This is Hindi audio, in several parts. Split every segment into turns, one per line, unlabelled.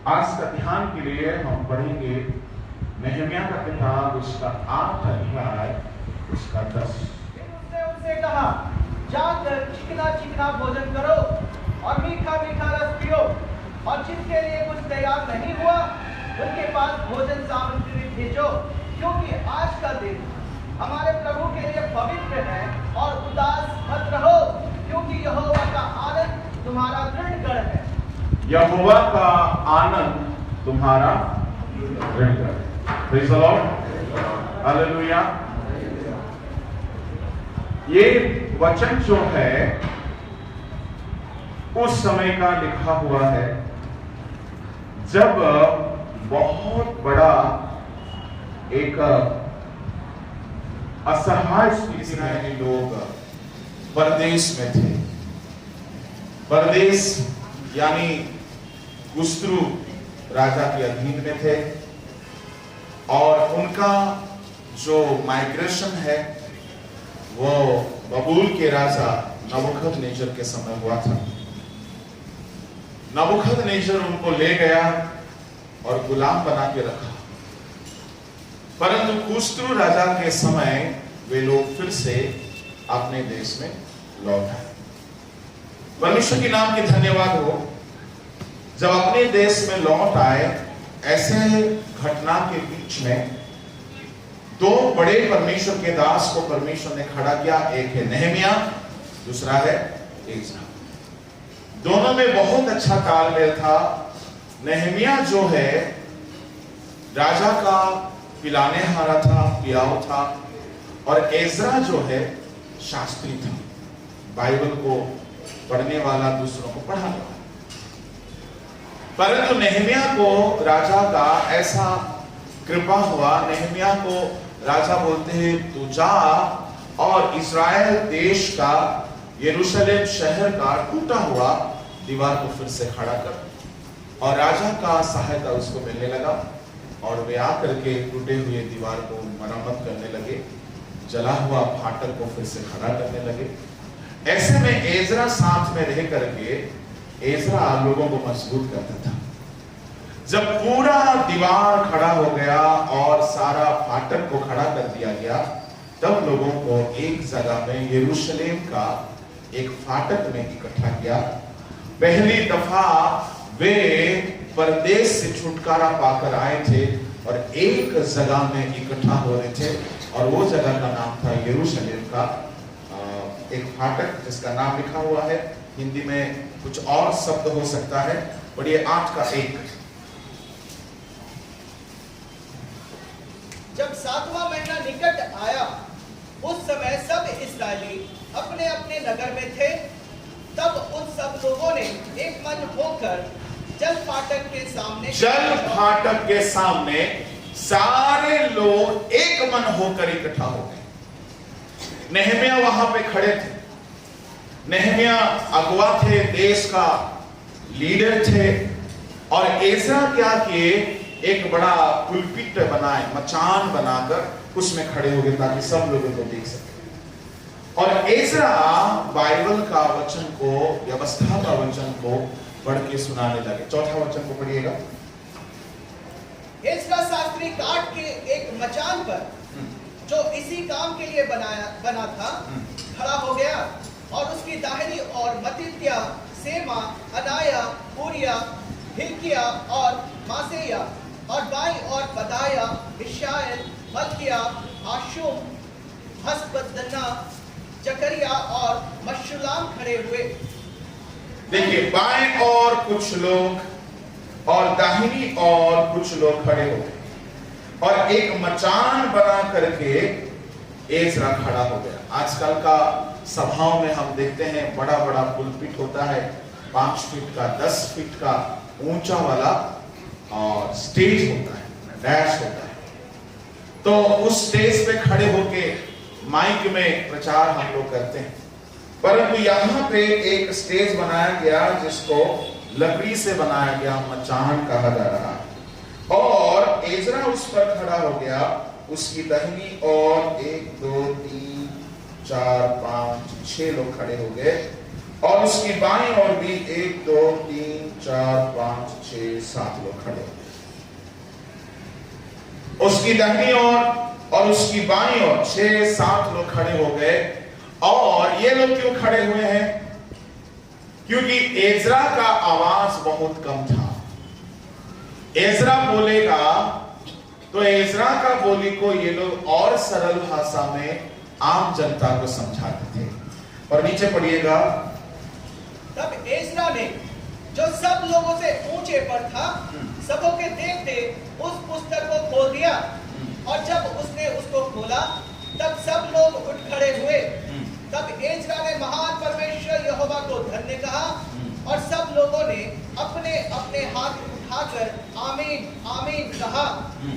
आज का ध्यान के लिए हम पढ़ेंगे नहम्याह का किताब, उसका 8 अध्याय, उसका 10।
उसने उनसे कहा, जाकर चिकना चिकना भोजन करो और मीठा मीठा रस पियो, और जिनके लिए कुछ तैयार नहीं हुआ उनके पास भोजन सामग्री भेजो, क्योंकि आज का दिन हमारे प्रभु के लिए पवित्र है। और उदास मत रहो, क्योंकि यहोवा का आनंद तुम्हारा दृढ़ गढ़ है।
यहोवा का आनंद तुम्हारा दृढ़ गढ़ है। Praise the lord, hallelujah. ये वचन जो है उस समय का लिखा हुआ है जब बहुत बड़ा एक असहाय स्थिति में लोग परदेश में थे। परदेश यानी गुस्त्रु राजा के अधीन में थे, और उनका जो माइग्रेशन है वो बबूल के राजा नबूकदनेस्सर के समय हुआ था। नबूकदनेस्सर उनको ले गया और गुलाम बना के रखा, परंतु गुस्त्रु राजा के समय वे लोग फिर से अपने देश में लौट आए। परमेश्वर के नाम की धन्यवाद हो। जब अपने देश में लौट आए, ऐसे घटना के बीच में दो बड़े परमेश्वर के दास को परमेश्वर ने खड़ा किया। एक है नहम्याह, दूसरा है एज्रा। दोनों में बहुत अच्छा तालमेल था। नहम्याह जो है राजा का पिलाने हारा था, पियाओ था, और एज्रा जो है शास्त्री था, बाइबल को पढ़ने वाला, दूसरों को पढ़ाने वाला। परंतु नहम्याह को राजा का ऐसा कृपा हुआ, नहम्याह को राजा बोलते हैं तू जा और इस्राएल देश का, यरूशलेम शहर का टूटा हुआ दीवार को फिर से खड़ा कर। और राजा का सहायता उसको मिलने लगा, और वे आकर के टूटे हुए दीवार को मरम्मत करने लगे, जला हुआ फाटक को फिर से खड़ा करने लगे। ऐसे में एज्रा साथ में रह करके एज्रा लोगों को मजबूत करता था। जब पूरा दीवार खड़ा हो गया और सारा फाटक को खड़ा कर दिया गया, तब लोगों को एक जगह में यरूशलेम का एक फाटक में इकट्ठा किया। पहली दफा वे परदेश से छुटकारा पाकर आए थे और एक जगह में इकट्ठा हो रहे थे, और वो जगह का नाम था यरूशलेम का एक फाटक, जिसका नाम लिखा हुआ है। हिंदी में कुछ और शब्द हो सकता है, और ये 8 का 1।
जब 7वां महीना निकट आया, उस समय सब इस्राएली अपने अपने नगर में थे। तब उन सब लोगों ने एक मन होकर जल फाटक के सामने सारे लोग एक मन होकर इकट्ठा हो गए। नहम्याह वहां पे खड़े थे। नहम्याह अगुवा थे, देश का लीडर थे, और एज्रा क्या किए, एक बड़ा पुलपिट बनाए, मचान बनाकर उसमें खड़े हो गए ताकि सब लोगों को देख सके। और एज्रा बाइबल का वचन को, व्यवस्था का वचन को पढ़ के सुनाने लगे। 4था वचन को पढ़िएगा। एज्रा शास्त्री काठ के एक मचान पर, जो इसी काम के लिए बना था, खड़ा हो गया, और उसकी दाहिनी ओर मत्तित्याह, सेमा, अनाया, ऊरिया, हिल्किया और मासेया, और बाईं ओर बदाया, मिशाएल, मल्किया, आशुम, हसबद्दना, जकरिया और मशुल्लाम खड़े हुए।
देखिए, बाएं ओर कुछ लोग और दाहिनी ओर कुछ लोग खड़े हो गए, और एक मचान बना करके एज्रा खड़ा हो गया। आजकल का सभाओं में हम देखते हैं बड़ा बड़ा पुलपिट होता है, 5 फीट का, 10 फीट का ऊंचा वाला, और स्टेज होता है, डैश होता है। तो उस स्टेज पे खड़े होके माइक में प्रचार हम लोग करते हैं। परंतु यहाँ पे एक स्टेज बनाया गया जिसको लकड़ी से बनाया गया मचान कहा जा रहा है, और एज्रा उस पर खड़ा हो गया। उसकी दाहिनी ओर 1 2 3 4 5 6 लोग खड़े हो गए, और उसकी बाईं ओर भी 1 2 3 4 5 6 7 लोग खड़े हुए। उसकी दाहिनी ओर और उसकी बाईं ओर 6 7 लोग खड़े हो गए। और ये लोग क्यों खड़े हुए हैं? क्योंकि एजरा का आवाज बहुत कम था। एजरा बोलेगा तो एजरा का बोली को ये लोग और सरल भाषा में आम जनता को समझाते थे। और नीचे पढ़िएगा,
तब एजरा ने जो सब लोगों से ऊंचे पर था, सबों के देखते उस पुस्तक को खोल दिया। और जब उसने उसको खोला तब सब लोग उठ खड़े हुए। तब एजरा ने महान परमेश्वर यहोवा को धन्य कहा और सब लोगों ने अपने अपने हाथ उठाकर आमीन आमीन कहा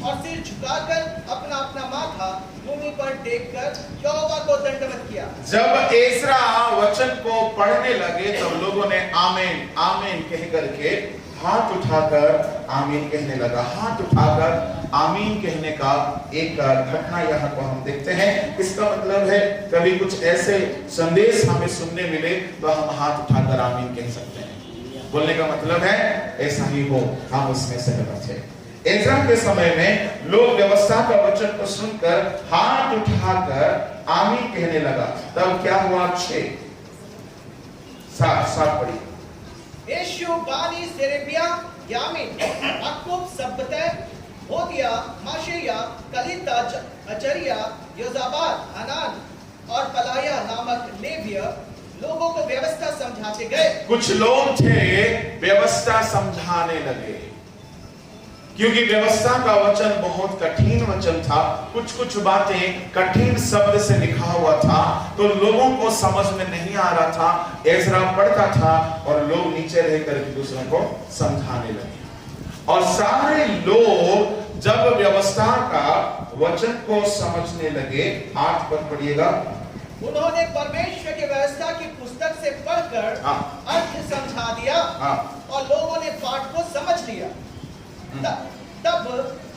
और सिर झुकाकर अपना अपना माथा भूमि पर टेककर यहोवा को दंडवत किया।
जब एजरा वचन को पढ़ने लगे तब लोगों ने आमीन आमीन कह करके हाथ उठाकर आमीन कहने लगा। हाथ उठाकर आमीन कहने का एक घटना यहाँ को हम देखते हैं। इसका मतलब है कभी कुछ ऐसे संदेश हमें सुनने मिले तो हम हाथ उठाकर आमीन कह सकते हैं। बोलने का मतलब है ऐसा ही हो, हम उसमें सहमत हैं। एजरा के समय में लोग व्यवस्था का वचन को सुनकर हाथ उठाकर आमीन कहने लगा। तब क्या हुआ? 6 7 पढ़ी।
यीशु बानी सेरेबिया यामीन अक्कुब सबते होदिया माशेया कलिता अचरिया योजाबाद हनान और पलाया नामक लेविय लोगों को व्यवस्था समझाते गए।
कुछ लोग थे व्यवस्था समझाने लगे क्योंकि व्यवस्था का वचन बहुत कठिन वचन था। कुछ बातें कठिन शब्द से लिखा हुआ था तो लोगों को समझ में नहीं आ रहा था। एजरा पढ़ता था और लोग नीचे रहकर दूसरों को समझाने लगे। और सारे लोग जब व्यवस्था का वचन को समझने लगे, 8 पद पढ़िएगा,
उन्होंने परमेश्वर की व्यवस्था की पुस्तक से पढ़कर अर्थ समझा दिया और लोगों ने पाठ को समझ लिया। तब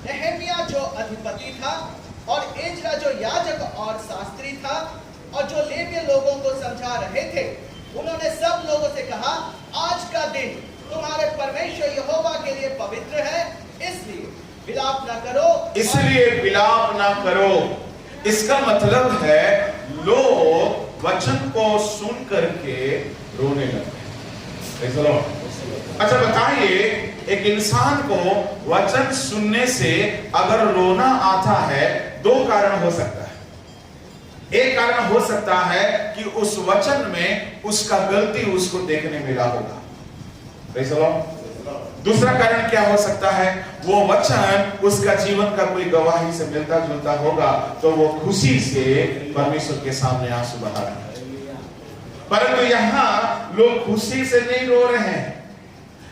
नहम्याह जो अधिपति था और एजरा जो याजक और शास्त्री था और जो लेवीय लोगों को समझा रहे थे, उन्होंने सब लोगों से कहा, आज का दिन तुम्हारे परमेश्वर यहोवा के लिए पवित्र है, इसलिए विलाप ना करो। इसका मतलब है लोग वचन को सुन करके रोने लगे। अच्छा बताइए, एक इंसान को वचन सुनने से अगर रोना आता है, 2 कारण हो सकता है। एक कारण हो सकता है कि उस वचन में उसका गलती उसको देखने मिला होगा। दूसरा कारण क्या हो सकता है? वो वचन उसका जीवन का कोई गवाही से मिलता जुलता होगा तो वो खुशी से परमेश्वर के सामने आंसू बहा रहा है। परंतु यहाँ लोग खुशी से नहीं रो रहे हैं,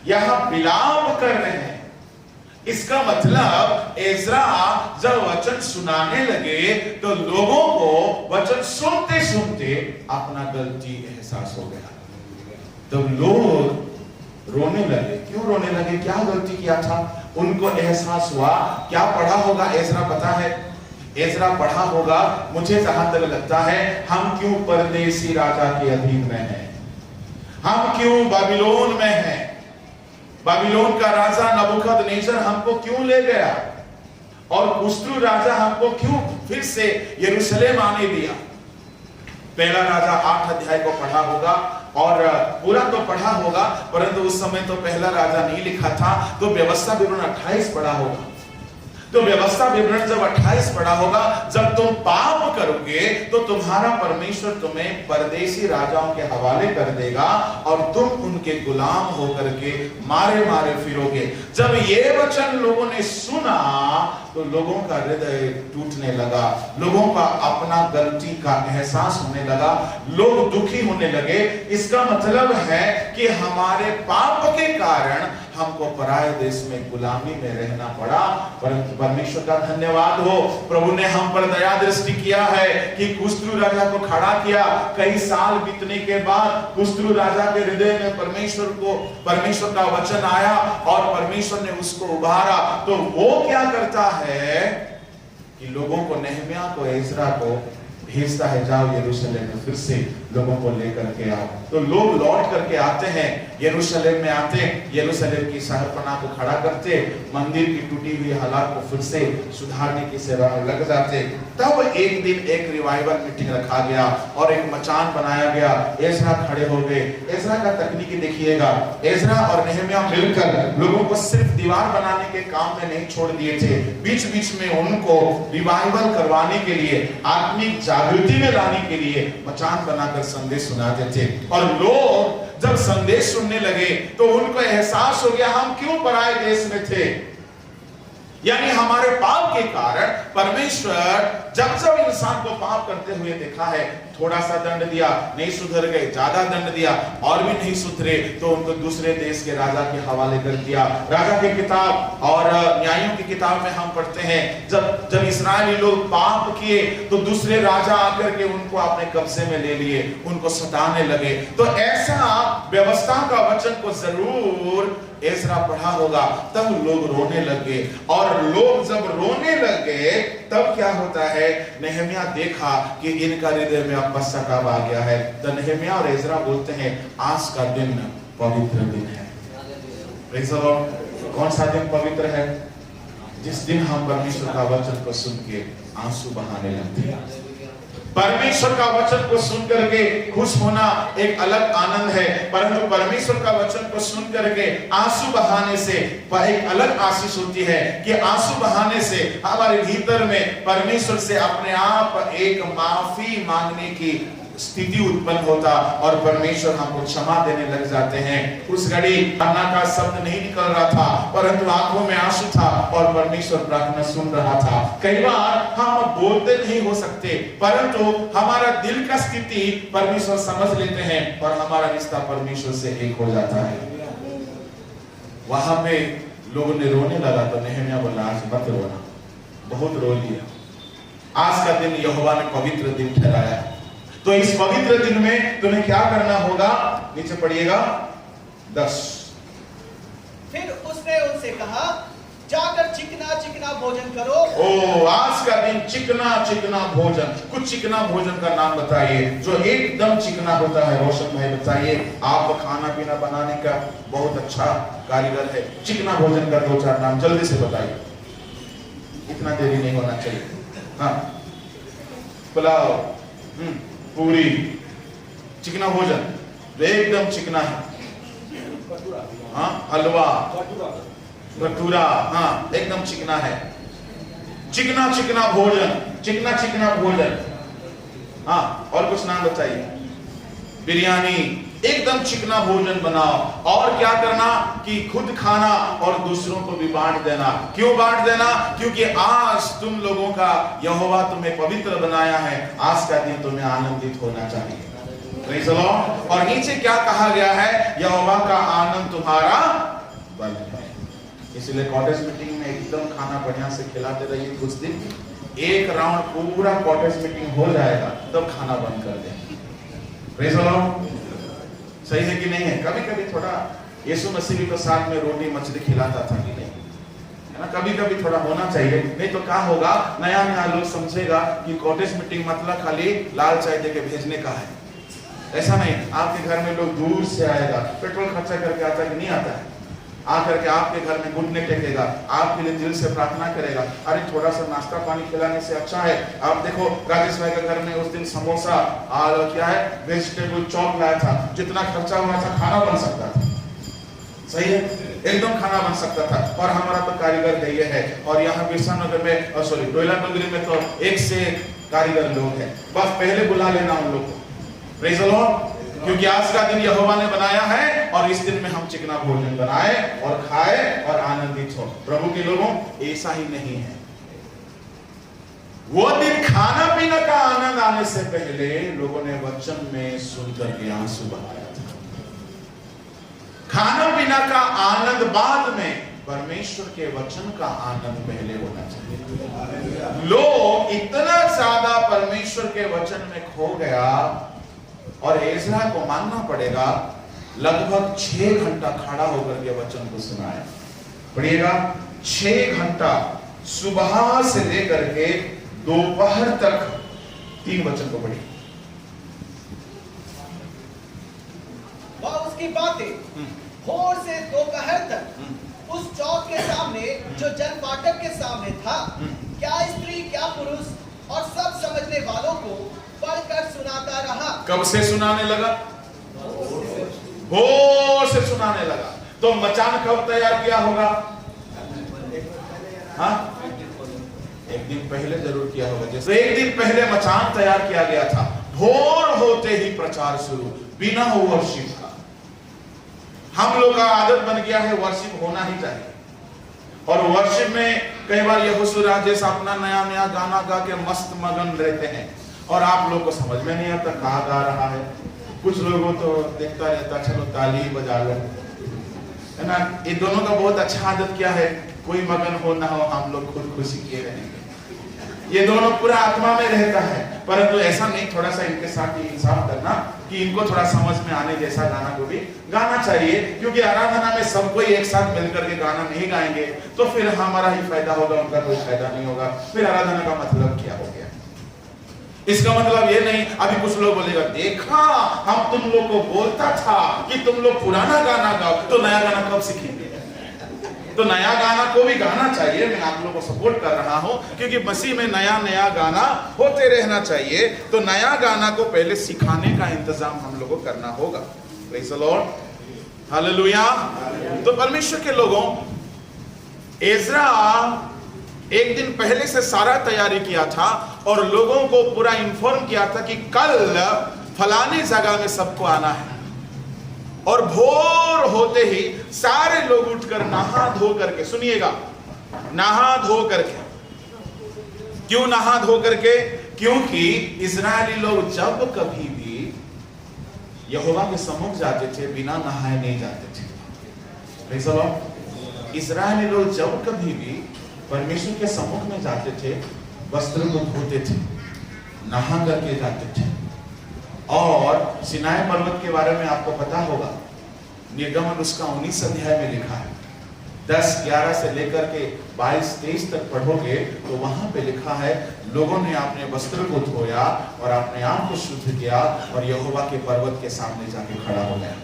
यहाँ विलाप कर रहे हैं। इसका मतलब एजरा जब वचन सुनाने लगे तो लोगों को वचन सुनते सुनते अपना गलती एहसास हो गया। तो लोग रोने लगे। क्यों रोने लगे? क्या गलती किया था? उनको एहसास हुआ। क्या पढ़ा होगा एजरा? पता है एजरा पढ़ा होगा, मुझे जहां तक लगता है, हम क्यों परदेसी राजा के अधीन में हैं, हम क्यों बाबिलोन में हैं, बाबिलोन का राजा नबूकदनेस्सर हमको क्यों ले गया और कुस्रू राजा हमको क्यों फिर से यरूशलेम आने दिया। पहला राजा 8 अध्याय को पढ़ा होगा और पूरा तो पढ़ा होगा, परंतु उस समय तो पहला राजा नहीं लिखा था, तो व्यवस्था विवरण 28 पढ़ा होगा। तो व्यवस्था विवरण जब 28 पढ़ा होगा, जब तुम पाप करोगे तो तुम्हारा परमेश्वर तुम्हें परदेसी राजाओं के हवाले कर देगा और तुम उनके गुलाम होकर के मारे मारे फिरोगे। जब ये वचन लोगों ने सुना तो लोगों का हृदय टूटने लगा, लोगों का अपना गलती का एहसास होने लगा, लोग दुखी होने लगे। इसका मतलब है कि हमारे पाप के कारण हमको पराये देश में गुलामी में रहना पड़ा, परंतु परमेश्वर का धन्यवाद हो, प्रभु ने हम पर दया दृष्टि किया है कि कुस्रू राजा को खड़ा किया। कई साल बीतने के बाद कुस्रू राजा के हृदय में परमेश्वर का वचन आया और परमेश्वर ने उसको उभारा। तो वो क्या करता है कि लोगों को, नहम्याह को, एजरा को भेजता है, जाओ यरूशलेम में फिर से
लोगों को लेकर के आओ। तो लोग लौट करके आते हैं, यरूशलेम में आते, यरूशलेम की शहरपना को खड़ा करते, मंदिर की टूटी हुई हालात को फिर से सुधारने की सेवा में लग जाते। तब एक दिन एक रिवाइवल मीटिंग रखा गया और एक मचान बनाया गया। एजरा खड़े हो गए। एजरा का तकनीकी देखिएगा, एजरा और नेहमिया मिलकर लोगों को सिर्फ दीवार बनाने के काम में नहीं छोड़ दिए थे, बीच बीच में उनको रिवाइवल करवाने के लिए, आत्मिक जागृति में लाने के लिए मचान बनाकर संदेश सुनाते थे। और लोग जब संदेश सुनने लगे तो उनको एहसास हो गया हम क्यों पराये देश में थे। यानी हमारे पाप के कारण परमेश्वर जब जब इंसान को पाप करते हुए देखा है, थोड़ा सा दंड दिया, नहीं सुधर गए, ज्यादा दंड दिया और भी नहीं सुधरे, तो उनको दूसरे देश के राजा के हवाले कर दिया। राजा की किताब और न्यायों की किताब में हम पढ़ते हैं जब इस्राएली लोग पाप किए तो दूसरे राजा आकर के उनको अपने कब्जे में ले लिए, उनको सताने लगे। तो ऐसा व्यवस्था का वचन को जरूर एजरा पढ़ा होगा। तब लोग रोने लगे, और लोग जब रोने लगे तब क्या होता है, नेहमिया देखा कि इनका हृदय में अब पश्चाताप आ गया है। तो नेहमिया और एजरा बोलते हैं आज का दिन पवित्र दिन है। Praise the Lord. कौन सा दिन पवित्र है? जिस दिन हम परमेश्वर का वचन को सुन के आंसू बहाने लगते हैं। परमेश्वर का वचन को सुन करके खुश होना एक अलग आनंद है, परंतु परमेश्वर का वचन को सुन करके आंसू बहाने से एक अलग आशीष होती है कि आंसू बहाने से हमारे भीतर में परमेश्वर से अपने आप एक माफी मांगने की स्थिति उत्पन्न होता और परमेश्वर हमको क्षमा देने लग जाते हैं। उस घड़ी अन्ना का शब्द नहीं निकल रहा था, परंतु आंखों में आंसू था और परमेश्वर प्रार्थना सुन रहा था। कई बार हम बोलते नहीं हो सकते, परंतु हमारा दिल का स्थिति परमेश्वर समझ लेते हैं और हमारा रिश्ता परमेश्वर से एक हो जाता है। वहां पे लोगों ने रोने लगा तो नेहमिया बोला आज मत रोना, बहुत रो लिया। आज का दिन यहोवा ने पवित्र दिन ठहराया। तो इस पवित्र दिन में तुम्हें क्या करना होगा? नीचे पढ़िएगा 10।
फिर उसने उनसे कहा जाकर चिकना चिकना भोजन करो।
ओ आज का दिन चिकना चिकना भोजन, कुछ चिकना भोजन का नाम बताइए जो एकदम चिकना होता है। रोशन भाई बताइए, आप खाना पीना बनाने का बहुत अच्छा कारीगर है, चिकना भोजन का 2-4 नाम जल्दी से बताइए, इतना देरी नहीं होना चाहिए। हाँ, पुलाव, पूरी, चिकना भोजन जो एकदम चिकना है। हाँ, हलवा, भटूरा, हाँ एकदम चिकना है। चिकना चिकना भोजन, चिकना चिकना भोजन। हाँ, और कुछ नाम बताइए। बिरयानी, एकदम चिकना भोजन बनाओ। और क्या करना कि खुद खाना और दूसरों को भी बांट देना। क्यों बांट देना? क्योंकि आज तुम लोगों का यहोवा तुम्हें पवित्र बनाया है। आज का दिन तुम्हें आनंदित होना चाहिए। Praise the Lord. और नीचे क्या कहा गया है? यहोवा का आनंद तुम्हारा बल है। इसलिए कॉटेज मीटिंग में एकदम खाना बढ़िया से खिलाते रहिए कुछ दिन। एक राउंड पूरा कॉटेज मीटिंग हो जाएगा तब खाना बंद कर देंगे। Praise the Lord. सही है कि नहीं है? कभी कभी थोड़ा यीशु मसीह भी तो साथ में रोटी मछली खिलाता था कि नहीं, है ना? कभी कभी थोड़ा होना चाहिए, नहीं तो क्या होगा, नया नया लोग समझेगा कि कॉटेज मीटिंग मतलब खाली लाल चाय देके भेजने का है। ऐसा नहीं, आपके घर में लोग दूर से आएगा, पेट्रोल खर्चा करके आता है कि नहीं आता है, आकर के आपके घर में घुटने टेकेगा, आपके लिए दिल से प्रार्थना करेगा। अरे थोड़ा सा नाश्ता पानी खिलाने से अच्छा है। आप देखो राजेश भाई के घर में उस दिन समोसा और क्या है वेजिटेबल चॉप लाया था, जितना खर्चा हुआ था खाना बन सकता था। सही है, एकदम खाना बन सकता था। और हमारा तो कारीगर है ये है, और यहाँ बिरसा नगर में और सॉरी डोयला नगरी में तो एक से कारीगर लोग हैं, बस पहले बुला लेना उन लोग को। Praise the Lord. क्योंकि आज का दिन यहोवा ने बनाया है और इस दिन में हम चिकना भोजन बनाए और खाए और आनंदित हो। प्रभु के लोगों, ऐसा ही नहीं है। वो दिन खाना पीना का आनंद आने से पहले लोगों ने वचन में सुनकर के आंसू बहाया था। खाना पीना का आनंद बाद में, परमेश्वर के वचन का आनंद पहले होना चाहिए। लोग इतना ज्यादा परमेश्वर के वचन में खो गया और एजरा को मानना पड़ेगा, लगभग 6 घंटा खड़ा होकर के वचन को सुनाया। पढ़िएगा, 6 घंटा सुबह से लेकर के दोपहर तक 3 वचन को पढ़िए।
उसकी बातें भोर से दोपहर तक उस चौक के सामने जो जन फाटक के सामने था, क्या स्त्री क्या पुरुष और सब समझने वालों को पढ़कर सुनाता रहा।
कब से सुनाने लगा? भोर से सुनाने लगा। तो मचान कब तैयार किया होगा? हाँ, एक दिन पहले जरूर किया होगा। जैसे एक दिन पहले मचान तैयार किया गया था, भोर होते ही प्रचार शुरू, बिना वर्शिप का। हम लोग का आदत बन गया है वर्शिप होना ही चाहिए, और वर्शिप में कई बार यहोशू जैसा अपना नया नया गाना गा के मस्त मगन रहते हैं, और आप लोग को समझ में नहीं आता कहाँ गा रहा है। कुछ लोगों तो देखता रहता, चलो ताली बजा लो, है ना। ये दोनों का बहुत अच्छा आदत क्या है, कोई मगन हो ना हो, हम लोग खुद खुशी किए रहेंगे। ये दोनों पूरा आत्मा में रहता है, परंतु ऐसा नहीं, थोड़ा सा इनके साथ इंसाफ करना कि इनको थोड़ा समझ में आने जैसा गाना को भी गाना चाहिए, क्योंकि आराधना में सब कोई एक साथ मिलकर के गाना नहीं गाएंगे तो फिर हमारा ही फायदा होगा, उनका कोई फायदा नहीं होगा। फिर आराधना का मतलब क्या हो गया? इसका मतलब ये नहीं, अभी कुछ लोग बोलेगा, देखा हम तुम लोग को बोलता था कि तुम लोग पुराना गाना गाओ, तो नया गाना कब सीखेंगे? तो नया गाना को भी गाना चाहिए। मैं आप लोगों को सपोर्ट कर रहा हूं, क्योंकि मसीह में नया नया गाना होते रहना चाहिए। तो नया गाना को पहले सिखाने का इंतजाम हम लोगों को करना होगा। Praise the lord, hallelujah. तो परमेश्वर के लोगों, एजरा एक दिन पहले से सारा तैयारी किया था और लोगों को पूरा इन्फॉर्म किया था कि कल फलानी जगह में सबको आना है। और भोर होते ही सारे लोग उठकर नहा धो करके, सुनिएगा, नहा धो करके। क्यों नहा धो करके? क्योंकि इजरायली लोग जब कभी भी यहोवा के सम्मुख जाते थे बिना नहाए नहीं जाते थे। Praise the Lord. इजरायली लोग जब कभी भी परमेश्वर के सम्मुख में जाते थे, वस्त्र को धोते थे, नहा करके जाते थे। और सिनाई पर्वत के बारे में आपको पता होगा, निर्गमन उसका 19 अध्याय में लिखा है। 10-11 से लेकर के 22-23 तक पढ़ोगे तो वहां पे लिखा है, लोगों ने अपने वस्त्र को धोया और अपने आप को शुद्ध किया और यहोवा के पर्वत के सामने जाके खड़ा हो गया।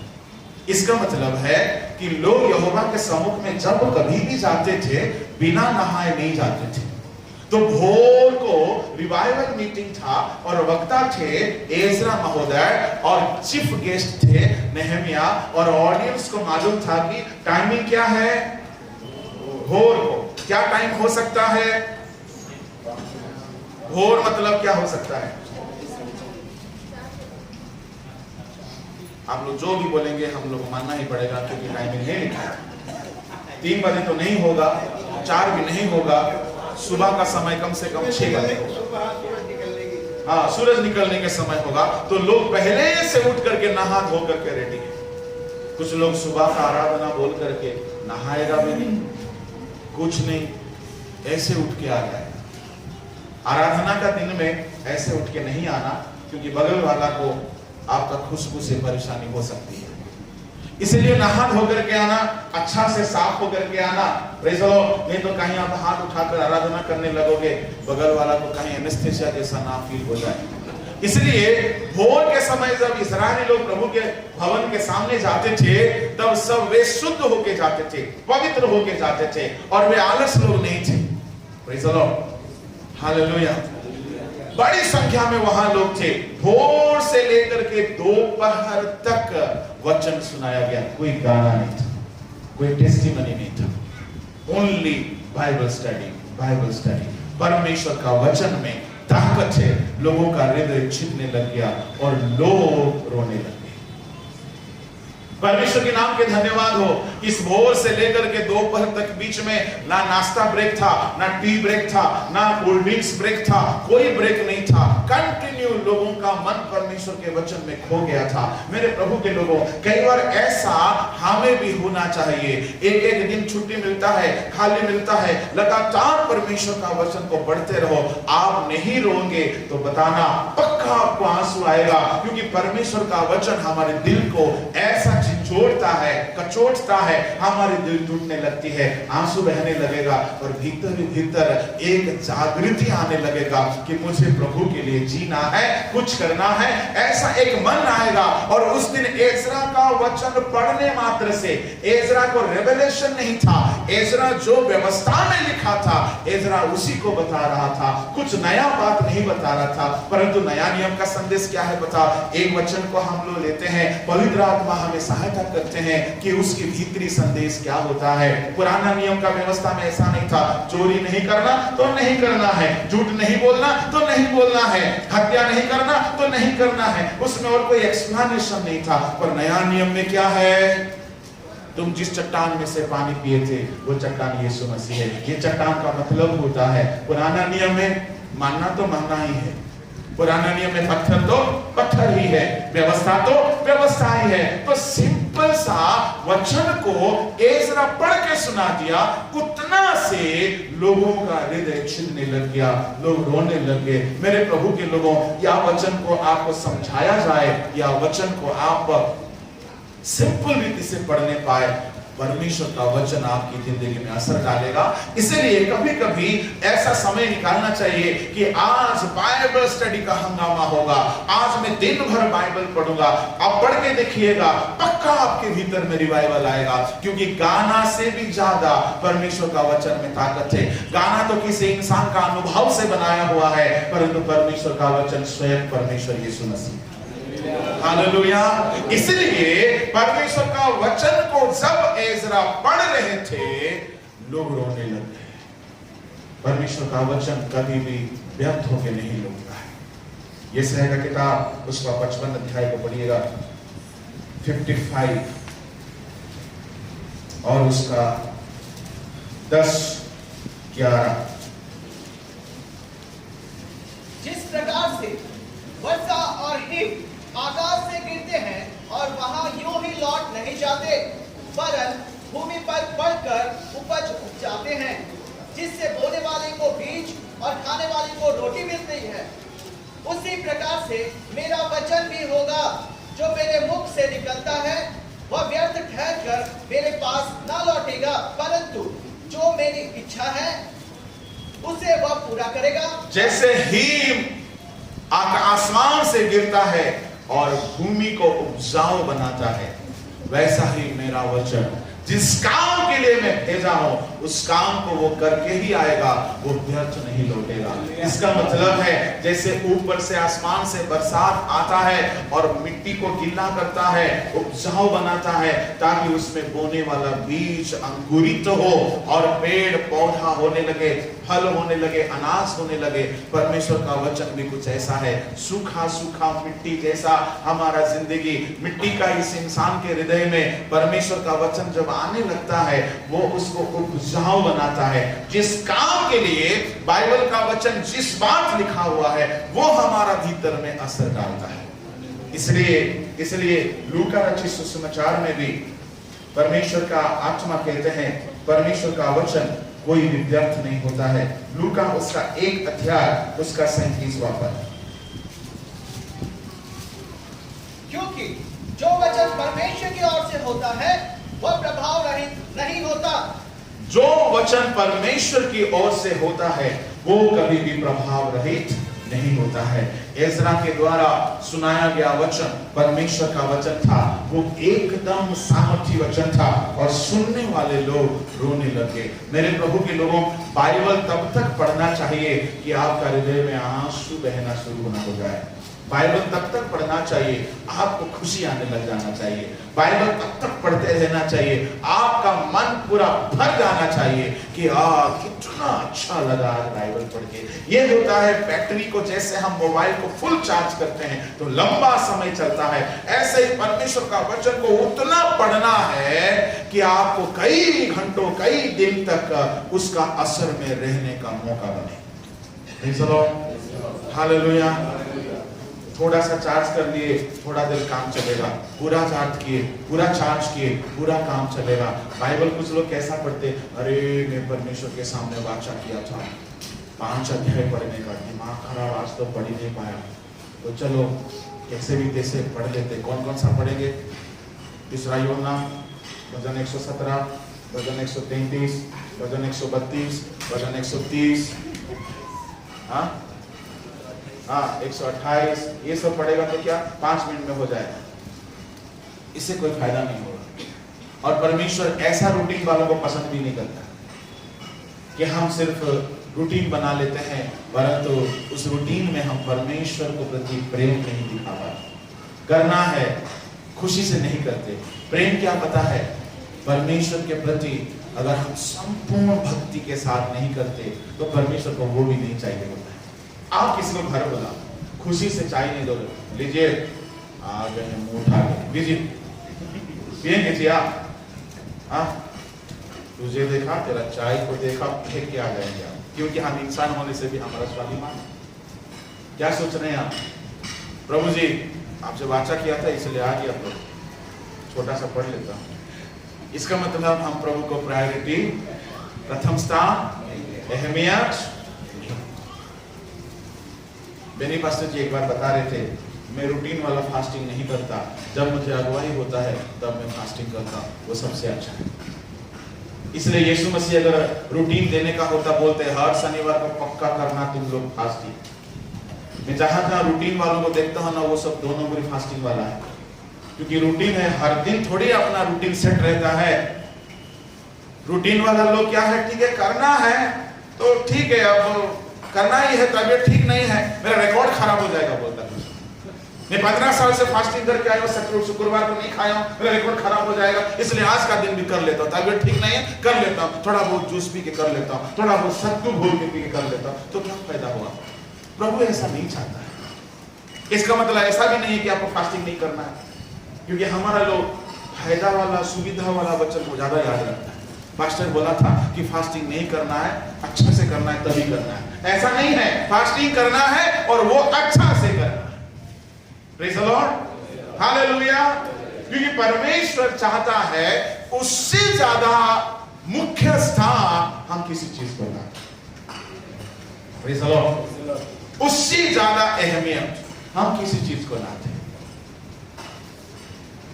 इसका मतलब है कि लोग यहोवा के सम्मुख में जब कभी भी जाते थे बिना नहाए नहीं जाते थे। तो भोर को रिवाइवल मीटिंग था और वक्ता थे एजरा महोदय और चीफ गेस्ट थे नेहमिया, और ऑडियंस को मालूम था कि टाइमिंग क्या है। भोर को क्या टाइम हो सकता है? भोर मतलब क्या हो सकता है? आप लोग जो भी बोलेंगे हम लोग मानना ही पड़ेगा, क्योंकि टाइमिंग नहीं लिखा है। 3 बजे तो नहीं होगा, 4 भी नहीं होगा, सुबह का समय कम से कम 6 बजे होगा। हाँ, सूरज निकलने के समय होगा। तो लोग पहले से उठ करके नहा धो करके रेडी है। कुछ लोग सुबह का आराधना बोल करके नहाएगा भी नहीं, कुछ नहीं, ऐसे उठ के आ जाएगा। आराधना का दिन में ऐसे उठ के नहीं आना, क्योंकि बगल वाला को आपका खुशबू से परेशानी हो सकती है। इसलिए नहा धो करके आना, अच्छा से साफ होकर के आना। Praise the Lord. नहीं तो कहीं आप हाथ उठाकर आराधना करने लगोगे, बगल वाला को कहीं एनेस्थीसिया जैसा ना फील हो जाए। इसलिए भोर के समय जब इस्राएली लोग प्रभु के भवन के सामने जाते थे, तब सब वे शुद्ध होके जाते थे, पवित्र होके जाते थे, और वे आलस लोग नहीं थे। Praise the lord, hallelujah. बड़ी संख्या में वहां लोग थे। भोर से लेकर के दोपहर तक वचन सुनाया गया। कोई गाना नहीं था, कोई टेस्टिमनी नहीं था, only Bible study, Bible study. परमेश्वर का वचन में ताकत है। लोगों का हृदय छिपने लग गया और लोग रोने लगे। परमेश्वर के नाम के धन्यवाद हो। इस भोर से लेकर के दोपहर तक बीच में ना नाश्ता ब्रेक था, ना टी ब्रेक था, ना कोल्ड ड्रिंक्स ब्रेक था, कोई ब्रेक नहीं था। कंटिन्यू लोगों का मन परमेश्वर के वचन में खो गया था। मेरे प्रभु के लोगों, कई बार ऐसा हमें भी होना चाहिए। एक एक दिन छुट्टी मिलता है, खाली मिलता है, लगातार परमेश्वर का वचन को पढ़ते रहो। आप नहीं रोएंगे तो बताना, पक्का आपको आंसू आएगा, क्योंकि परमेश्वर का वचन हमारे दिल को ऐसा छोड़ता है, कचोटता है, हमारी दिल टूटने लगती है, आंसू बहने लगेगा और भीतर ही भीतर एक जागृति आने लगेगा कि मुझे प्रभु के लिए जीना है, कुछ करना है, ऐसा एक मन आएगा। और उस दिन एजरा का वचन पढ़ने मात्र से, एजरा को रेवलेशन नहीं था, एजरा जो व्यवस्था में लिखा था एजरा उसी को बता रहा था, कुछ नया बात नहीं बता रहा था। परंतु नया नियम का संदेश क्या है पता, एक वचन को हम लोग लेते हैं, पवित्र आत्मा हमें सहायता करते हैं कि उसकी भीतरी संदेश क्या होता है। पुराना नियम का व्यवस्था में ऐसा नहीं था, चोरी नहीं करना तो नहीं करना है, झूठ नहीं बोलना तो नहीं बोलना है, हत्या नहीं करना तो नहीं करना है, उसमें और कोई एक्सप्लेनेशन नहीं था। पर नया नियम में क्या है, तुम जिस चट्टान में से पानी पिए थे वो चट्टान यीशु मसीह है। ये चट्टान का मतलब होता है, पुराना नियम में मानना तो मानना ही है, पुराना नियम में पत्थर तो पत्थर ही है, व्यवस्था तो व्यवस्था ही है। तो सिंपल सा वचन को एजरा पढ़ के सुना दिया, उतना से लोगों का हृदय छिदने लग गया, लोग रोने लग गए। मेरे प्रभु के लोगों, या वचन को आपको समझाया जाए या वचन को आप सिंपल रीति से पढ़ने पाए, परमेश्वर का वचन आपकी जिंदगी में असर डालेगा। इसलिए कभी कभी ऐसा समय निकालना चाहिए कि आज बाइबल स्टडी का हंगामा होगा, आज मैं दिन भर बाइबल पढ़ूंगा। आप पढ़ के देखिएगा, पक्का आपके भीतर में रिवाइवल आएगा, क्योंकि गाना से भी ज्यादा परमेश्वर का वचन में ताकत है। गाना तो किसी इंसान का अनुभव से बनाया हुआ है, परंतु परमेश्वर का वचन स्वयं परमेश्वर यीशु मसीह। हालेलुया। इसलिए परमेश्वर का वचन को जब एजरा पढ़ रहे थे, लोग रोने लगे। परमेश्वर का वचन कभी भी व्यर्थ होकर नहीं लौटता है। यशायाह का किताब उसका 55 अध्याय को पढ़िएगा, 55 और उसका 10-11।
जिस प्रकार से वर्षा और हिम आकाश से गिरते हैं और वहां यूं ही लौट नहीं जाते, वरन भूमि पर पड़कर उपज उपजाते हैं, जिससे बोने वाले को बीज और खाने वाले को रोटी मिलती है, उसी प्रकार से मेरा वचन भी होगा जो मेरे मुख से निकलता है। वह व्यर्थ ठहरकर मेरे पास न लौटेगा, परंतु जो मेरी इच्छा है उसे वह पूरा करेगा।
जैसे हिम आसमान से गिरता है और भूमि को उपजाऊ बनाता है, वैसा ही मेरा वचन जिस काम के लिए मैं भेजा हूं, उस काम को वो करके ही आएगा, वो व्यर्थ नहीं लौटेगा। इसका मतलब है जैसे ऊपर से आसमान से बरसात आता है और मिट्टी को गीला करता है, उपजाऊ बनाता है, ताकि उसमें बोने वाला बीज अंकुरित हो और पेड़ पौधा होने लगे, फल होने लगे, अनाज होने लगे। परमेश्वर का वचन भी कुछ ऐसा है, सूखा सूखा मिट्टी जैसा हमारा जिंदगी, मिट्टी का इस इंसान के हृदय में परमेश्वर का वचन जब आने लगता है, वो उसको उपजाऊ बनाता है। जिस काम के लिए बाइबल का वचन, जिस बात लिखा हुआ है, वो हमारा भीतर में असर डालता है। इसलिए लूका रचित सुसमाचार में भी परमेश्वर का आत्मा कहते हैं, परमेश्वर का वचन कोई भी व्यर्थ नहीं होता है। लूका उसका 1 अध्याय उसका 37वां पद।
क्योंकि जो वचन परमेश्वर की ओर से होता है वह प्रभाव रहित नहीं होता।
जो वचन परमेश्वर की ओर से होता है वो कभी भी प्रभाव रहित नहीं होता है। एजरा के द्वारा सुनाया गया वचन परमेश्वर का वचन था, वो एकदम सामर्थी वचन था और सुनने वाले लोग रोने लगे। मेरे प्रभु के लोगों, बाइबल तब तक पढ़ना चाहिए कि आपका हृदय में आंसू बहना शुरू ना हो जाए। बाइबल तब तक पढ़ना चाहिए आपको खुशी आने लग जाना चाहिए। बाइबल तब तक पढ़ते रहना चाहिए आपका मन पूरा भर जाना चाहिए कि कितना अच्छा लगा आज बाइबल पढ़ के। ये होता है बैटरी को, जैसे हम मोबाइल को फुल चार्ज करते हैं तो लंबा समय चलता है, ऐसे ही परमेश्वर का वचन को उतना पढ़ना है कि आपको कई घंटों कई दिन तक उसका असर में रहने का मौका बने। हालेलुया। थोड़ा सा चार्ज कर लिए, थोड़ा देर काम चलेगा, पूरा चार्ज किए, पूरा चार्ज किए, पूरा काम चलेगा। बाइबल कुछ लोग कैसा पढ़ते, अरे मैं परमेश्वर के सामने वाचा किया था, 5 अध्याय पढ़ने का, दिमाग खराब, आज तो पढ़ ही नहीं पाया, तो चलो कैसे भी तैसे पढ़ लेते। कौन कौन सा पढ़ेंगे? तीसरा यूहन्ना भजन 117, भजन 133, भजन 132, भजन 130, 128, ये सब पढ़ेगा तो क्या 5 मिनट में हो जाएगा। इससे कोई फायदा नहीं होगा। और परमेश्वर ऐसा रूटीन वालों को पसंद भी नहीं करता कि हम सिर्फ रूटीन बना लेते हैं, परंतु उस रूटीन में हम परमेश्वर को प्रति प्रेम नहीं दिखा पाते। करना है, खुशी से नहीं करते। प्रेम क्या पता है? परमेश्वर के प्रति अगर हम संपूर्ण भक्ति के साथ नहीं करते तो परमेश्वर को वो भी नहीं चाहिए होता है। आप किसी को घर बुला, खुशी से चाय नहीं दोगे, लीजिए आ गए मुंह उठा के, लीजिए पिएंगे जी आप? तुझे देखा, तेरा चाय को देखा, फेंक के आ जाएंगे आप, क्योंकि हम इंसान होने से भी हमारा स्वाभिमान। क्या सोच रहे हैं आप? प्रभु जी आपसे वाचा किया था इसलिए आ गया, प्रभु छोटा सा पढ़ लेता हूँ। इसका मतलब हम प्रभु को प्रायोरिटी, प्रथम स्थान, अहमियत। बेनी पास्टर जी एक बार बता रहे थे, मैं रूटीन वाला फास्टिंग नहीं करता, जब मुझे अगुवाई होता है तब मैं फास्टिंग करता, वो सबसे अच्छा है। इसलिए यीशु मसीह अगर रूटीन देने का होता, बोलते हर शनिवार को पक्का करना तुम लोग फास्टिंग। मैं जहां जहां रूटीन वालों को देखता हूं ना, वो सब 2 नंबरी फास्टिंग वाला है, क्योंकि रूटीन है। हर दिन थोड़ी अपना रूटीन सेट रहता है। रूटीन वाला लोग क्या है, ठीक है करना है तो ठीक है, अब करना ही है, तबीयत ठीक नहीं है, मेरा रिकॉर्ड खराब हो जाएगा बोलता है। मैं 15 साल से फास्टिंग करके आया हूँ, शुक्रवार को नहीं खाया हूँ, मेरा रिकॉर्ड खराब हो जाएगा, इसलिए आज का दिन भी कर लेता हूँ। तबीयत ठीक नहीं है, कर लेता हूँ, थोड़ा बहुत जूस पी के कर लेता हूँ, थोड़ा बहुत सत्तू घोल के पी के कर लेता हूँ, तो क्या फायदा हुआ? प्रभु ऐसा नहीं चाहता है। इसका मतलब ऐसा भी नहीं है कि आपको फास्टिंग नहीं करना है, क्योंकि हमारा लोग फायदा वाला, सुविधा वाला वचन को ज्यादा याद रखता है। पास्टर बोला था कि फास्टिंग नहीं करना है, अच्छा से करना है, तभी करना है। ऐसा नहीं है, फास्टिंग करना है और वो अच्छा से करना है। Praise the lord, hallelujah. क्योंकि परमेश्वर चाहता है उससे ज्यादा मुख्य स्थान हम किसी चीज को ना, प्रेज़ द लॉर्ड, उससे ज्यादा अहमियत हम किसी चीज को ना दें।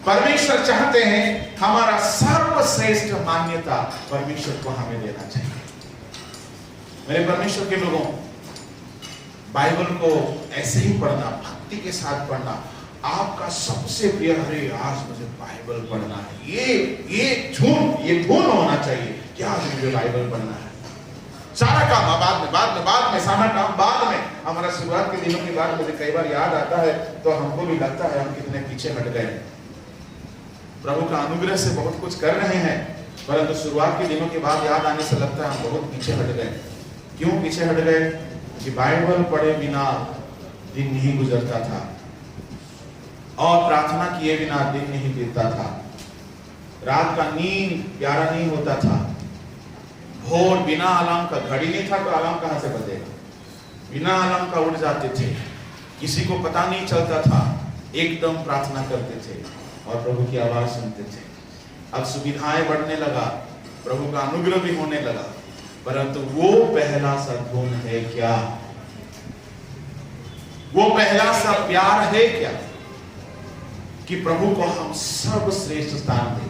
परमेश्वर चाहते हैं हमारा सर्वश्रेष्ठ मान्यता परमेश्वर को हमें देना चाहिए। मेरे परमेश्वर के लोगों, बाइबल को ऐसे ही पढ़ना, भक्ति के साथ पढ़ना, आपका सबसे प्रिय, अरे आज मुझे बाइबल पढ़ना है, ये धुन होना चाहिए कि आज मुझे बाइबल पढ़ना है। सारा काम बाद में सारा काम बाद में। हमारा शुरुआत के दिनों के बाद मुझे कई बार याद आता है तो हमको भी लगता है हम कितने पीछे हट गए। प्रभु का अनुग्रह से बहुत कुछ कर रहे हैं, परंतु शुरुआत के दिनों के बाद याद आने से लगता है हम बहुत पीछे हट गए। क्यों पीछे हट गए? कि बाइबल पढ़े बिना दिन नहीं गुजरता था और प्रार्थना किए बिना दिन नहीं बीतता था। रात का नींद प्यारा नहीं होता था। भोर बिना अलार्म का, घड़ी नहीं था तो अलार्म कहां से बजेगा, बिना अलार्म का उठ जाते थे, किसी को पता नहीं चलता था, एकदम प्रार्थना करते थे और प्रभु की आवाज सुनते थे। अब सुविधाएं बढ़ने लगा, प्रभु का अनुग्रह भी होने लगा, परंतु वो पहला सा गुण है क्या? वो पहला सा प्यार है क्या कि प्रभु को हम सर्वश्रेष्ठ स्थान दें?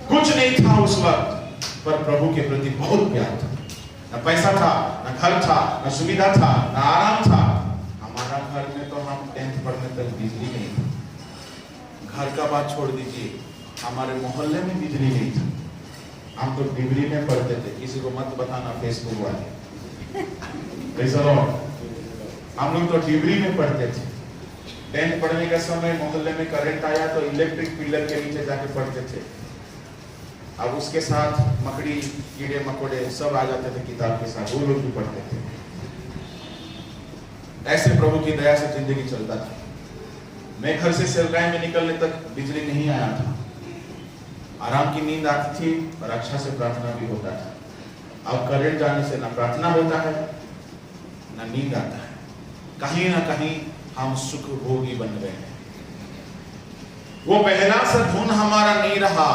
कुछ नहीं था उस वक्त, पर प्रभु के प्रति बहुत प्यार था। न पैसा था, न घर था, न सुविधा था, न आराम था। हमारा घर में तो हम 10th पढ़ने तक बिजली नहीं था। घर का बात छोड़ दीजिए, हमारे मोहल्ले में बिजली नहीं था। हम तो डिबरी में पढ़ते थे, किसी को मत बताना फेसबुक वाले। हम लोग तो डिबरी में पढ़ते थे। 10th पढ़ने का समय मोहल्ले में करंट आया तो इलेक्ट्रिक पिलर के नीचे जाके पढ़ते थे। अब उसके साथ मकड़ी, कीड़े मकोड़े सब आ जाते थे किताब के साथ, वो लोग भी पढ़ते थे। ऐसे प्रभु की दया से जिंदगी चलता था। मैं घर से सेलगाय में निकलने तक बिजली नहीं आया था। आराम की नींद आती थी और अच्छा से प्रार्थना भी होता था। अब करंट जाने से ना प्रार्थना होता है ना नींद आता है। कहीं ना कहीं हम सुख भोगी बन गए हैं। वो पहला सा धुन हमारा नहीं रहा।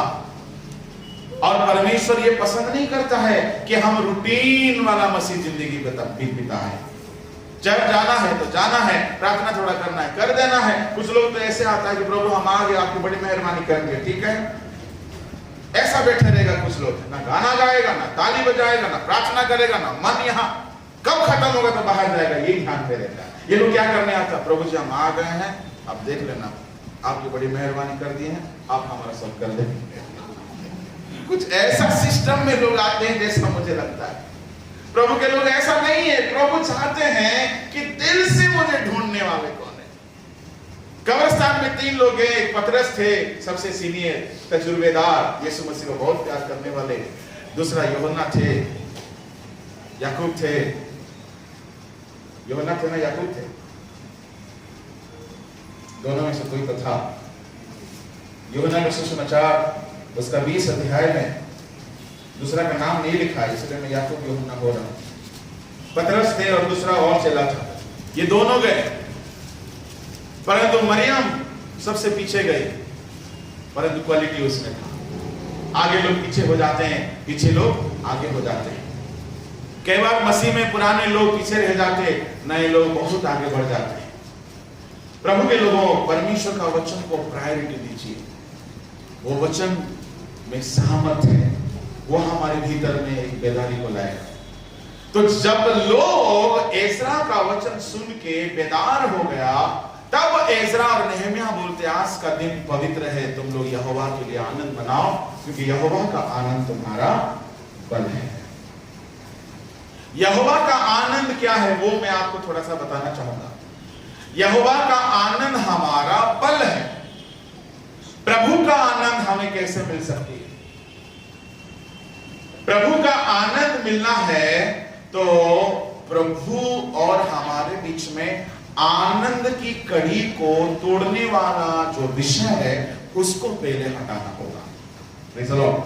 और परमेश्वर ये पसंद नहीं करता है कि हम रूटीन वाला मसीह जिंदगी बिताए। जब जाना है तो जाना है, प्रार्थना थोड़ा करना है, कर देना है। कुछ लोग तो ऐसे आता है कि प्रभु हम आ गए, आपकी बड़ी मेहरबानी करेंगे, ठीक है, ऐसा बैठे रहेगा। कुछ लोग ना गाना गाएगा, ना ताली बजाएगा, ना प्रार्थना करेगा, ना मन यहाँ कब खत्म होगा तो बाहर जाएगा, यही ध्यान पे रहता है। ये लोग क्या करने आता, प्रभु जी हम आ गए हैं, अब देख लेना, आपकी बड़ी मेहरबानी कर दी है, आप हमारा सब कर देंगे। कुछ ऐसा सिस्टम में लोग आते हैं जैसा मुझे लगता है। प्रभु के लोग ऐसा नहीं है। प्रभु चाहते हैं कि दिल से मुझे ढूंढने वाले कौन है। कब्रिस्तान में 3 लोग हैं, एक पतरस थे सबसे सीनियर तजुर्बेदार, यीशु मसीह को बहुत प्यार करने वाले, दूसरा यूहन्ना थे, याकूब थे, यूहन्ना थे ना याकूब थे, दोनों में से कोई तो था। यूहन्ना का सुसमाचार उसका 20 अध्याय में दूसरा का नाम नहीं लिखा, इसलिए मैं याकूब यूहन्ना हो रहा हूं। पतरस थे और दूसरा और चला था, ये दोनों गए, परंतु मरियम सबसे पीछे गई, परंतु क्वालिटी उसमें था। आगे लोग पीछे हो जाते हैं, पीछे लोग आगे हो जाते हैं। कई बार मसीह में पुराने लोग पीछे रह जाते, नए लोग बहुत आगे बढ़ जाते हैं। प्रभु के लोगों, परमेश्वर का वचन को प्रायोरिटी दीजिए। वो वचन में सहमत है, वो हमारे भीतर में एक बेदारी को लाएगा। तो जब लोग एजरा का वचन सुन के बेदार हो गया, तब एजरा और नेहमिया बोलते आज का दिन पवित्र है, तुम लोग यहोवा के लिए आनंद मनाओ, क्योंकि यहोवा का आनंद तुम्हारा बल है। यहोवा का आनंद क्या है वो मैं आपको थोड़ा सा बताना चाहूंगा। यहोवा का आनंद हमारा बल है। प्रभु का आनंद हमें कैसे मिल सकती है? प्रभु का आनंद मिलना है तो प्रभु और हमारे बीच में आनंद की कड़ी को तोड़ने वाला जो विषय है उसको पहले हटाना होगा। Praise the lord,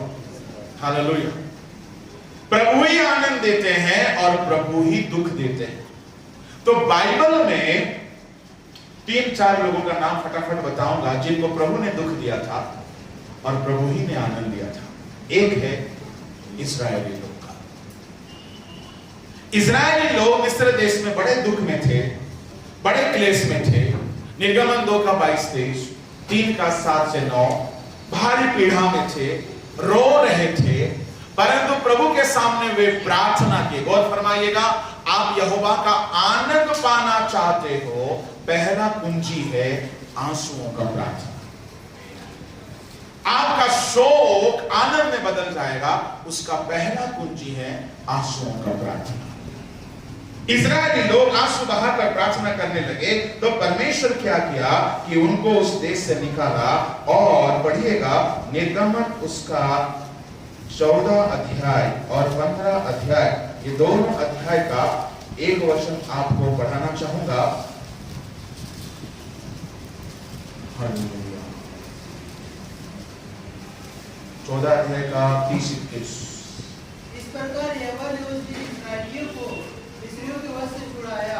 hallelujah. प्रभु ही आनंद देते हैं और प्रभु ही दुख देते हैं। तो बाइबल में 3-4 लोगों का नाम फटाफट बताऊंगा जिनको प्रभु ने दुख दिया था और प्रभु ही ने आनंद दिया था। एक है इस्राएली लोग का। इस्राएली लोग मिस्र देश में बड़े दुख में थे, बड़े क्लेश में थे। निर्गमन 2 का 22-23, 3 का 7 से 9, भारी पीड़ा में थे, रो रहे थे, परंतु प्रभु के सामने वे प्रार्थना की। गौर फरमाइएगा, आप यहोवा का आनंद पाना चाहते हो, पहला कुंजी है आंसुओं का प्रार्थना। आपका शोक आनंद में बदल जाएगा, उसका पहला कुंजी है आंसुओं का प्रार्थना। इस्राएली लोग आंसू बहाकर प्रार्थना करने लगे तो परमेश्वर क्या किया कि उनको उस देश से निकाला। और पढ़िएगा निर्गमन उसका 14 अध्याय और 15 अध्याय, ये दोनों अध्याय का एक वचन आपको पढ़ाना चाहूंगा। 14 अध्याय का 30-31।
इस प्रकार यहोवा ने उस दिन इस्राएलियों को मिस्रियों के वश से छुड़ाया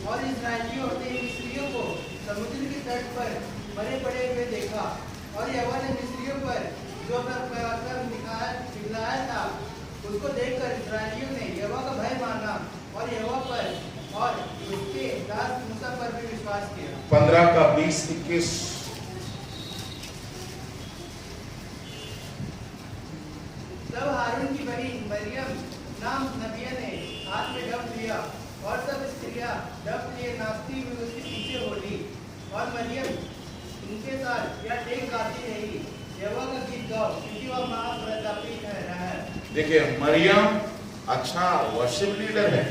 और इस्राएलियों ने मिस्रियों को समुद्र के तट पर मरे पड़े हुए देखा। और यहोवा ने मिस्रियों पर जो पराक्रम दिखलाया था उसको देखकर इस्राएलियों ने यहोवा का भय माना और यहोवा पर और उसके दास मूसा पर भी विश्वास किया।
15 का 20-21।
तब हारून की बहन मरियम नाम नबिया ने हाथ में डफ लिया और सब स्त्रियां डफ लिए नाचती हुई उसके पीछे हो ली। और मरियम उनके साथ यह टेक गाती रही, यहोवा का गीत गाओ क्योंकि वह महाप्रतापी है। देखिए
मरियम अच्छा वर्शिप लीडर है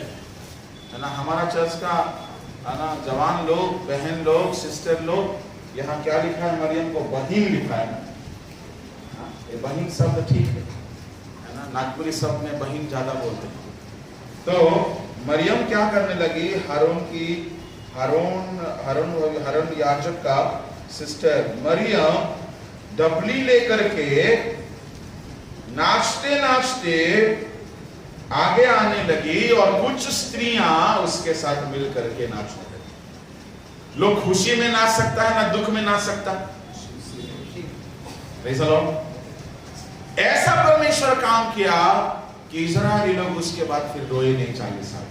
ना। हमारा चर्च का है ना, जवान लोग, बहन लोग, सिस्टर लोग, यहाँ क्या लिखा है? मरियम को बहीन लिखा है ना। ये बहीन शब्द ठीक है ना, नागपुरी शब्द में बहीन ज्यादा बोलते हैं। तो मरियम क्या करने लगी? हारून याजक का सिस्टर मरियम डबली लेकर के नाचते नाचते आगे आने लगी और कुछ स्त्रियां उसके साथ मिल करके नाचने लगी। लोग खुशी में नाच सकता है ना दुख में नाच सकता। ऐसा परमेश्वर काम किया कि इस्राएली लोग उसके बाद फिर रोए नहीं 40 साल।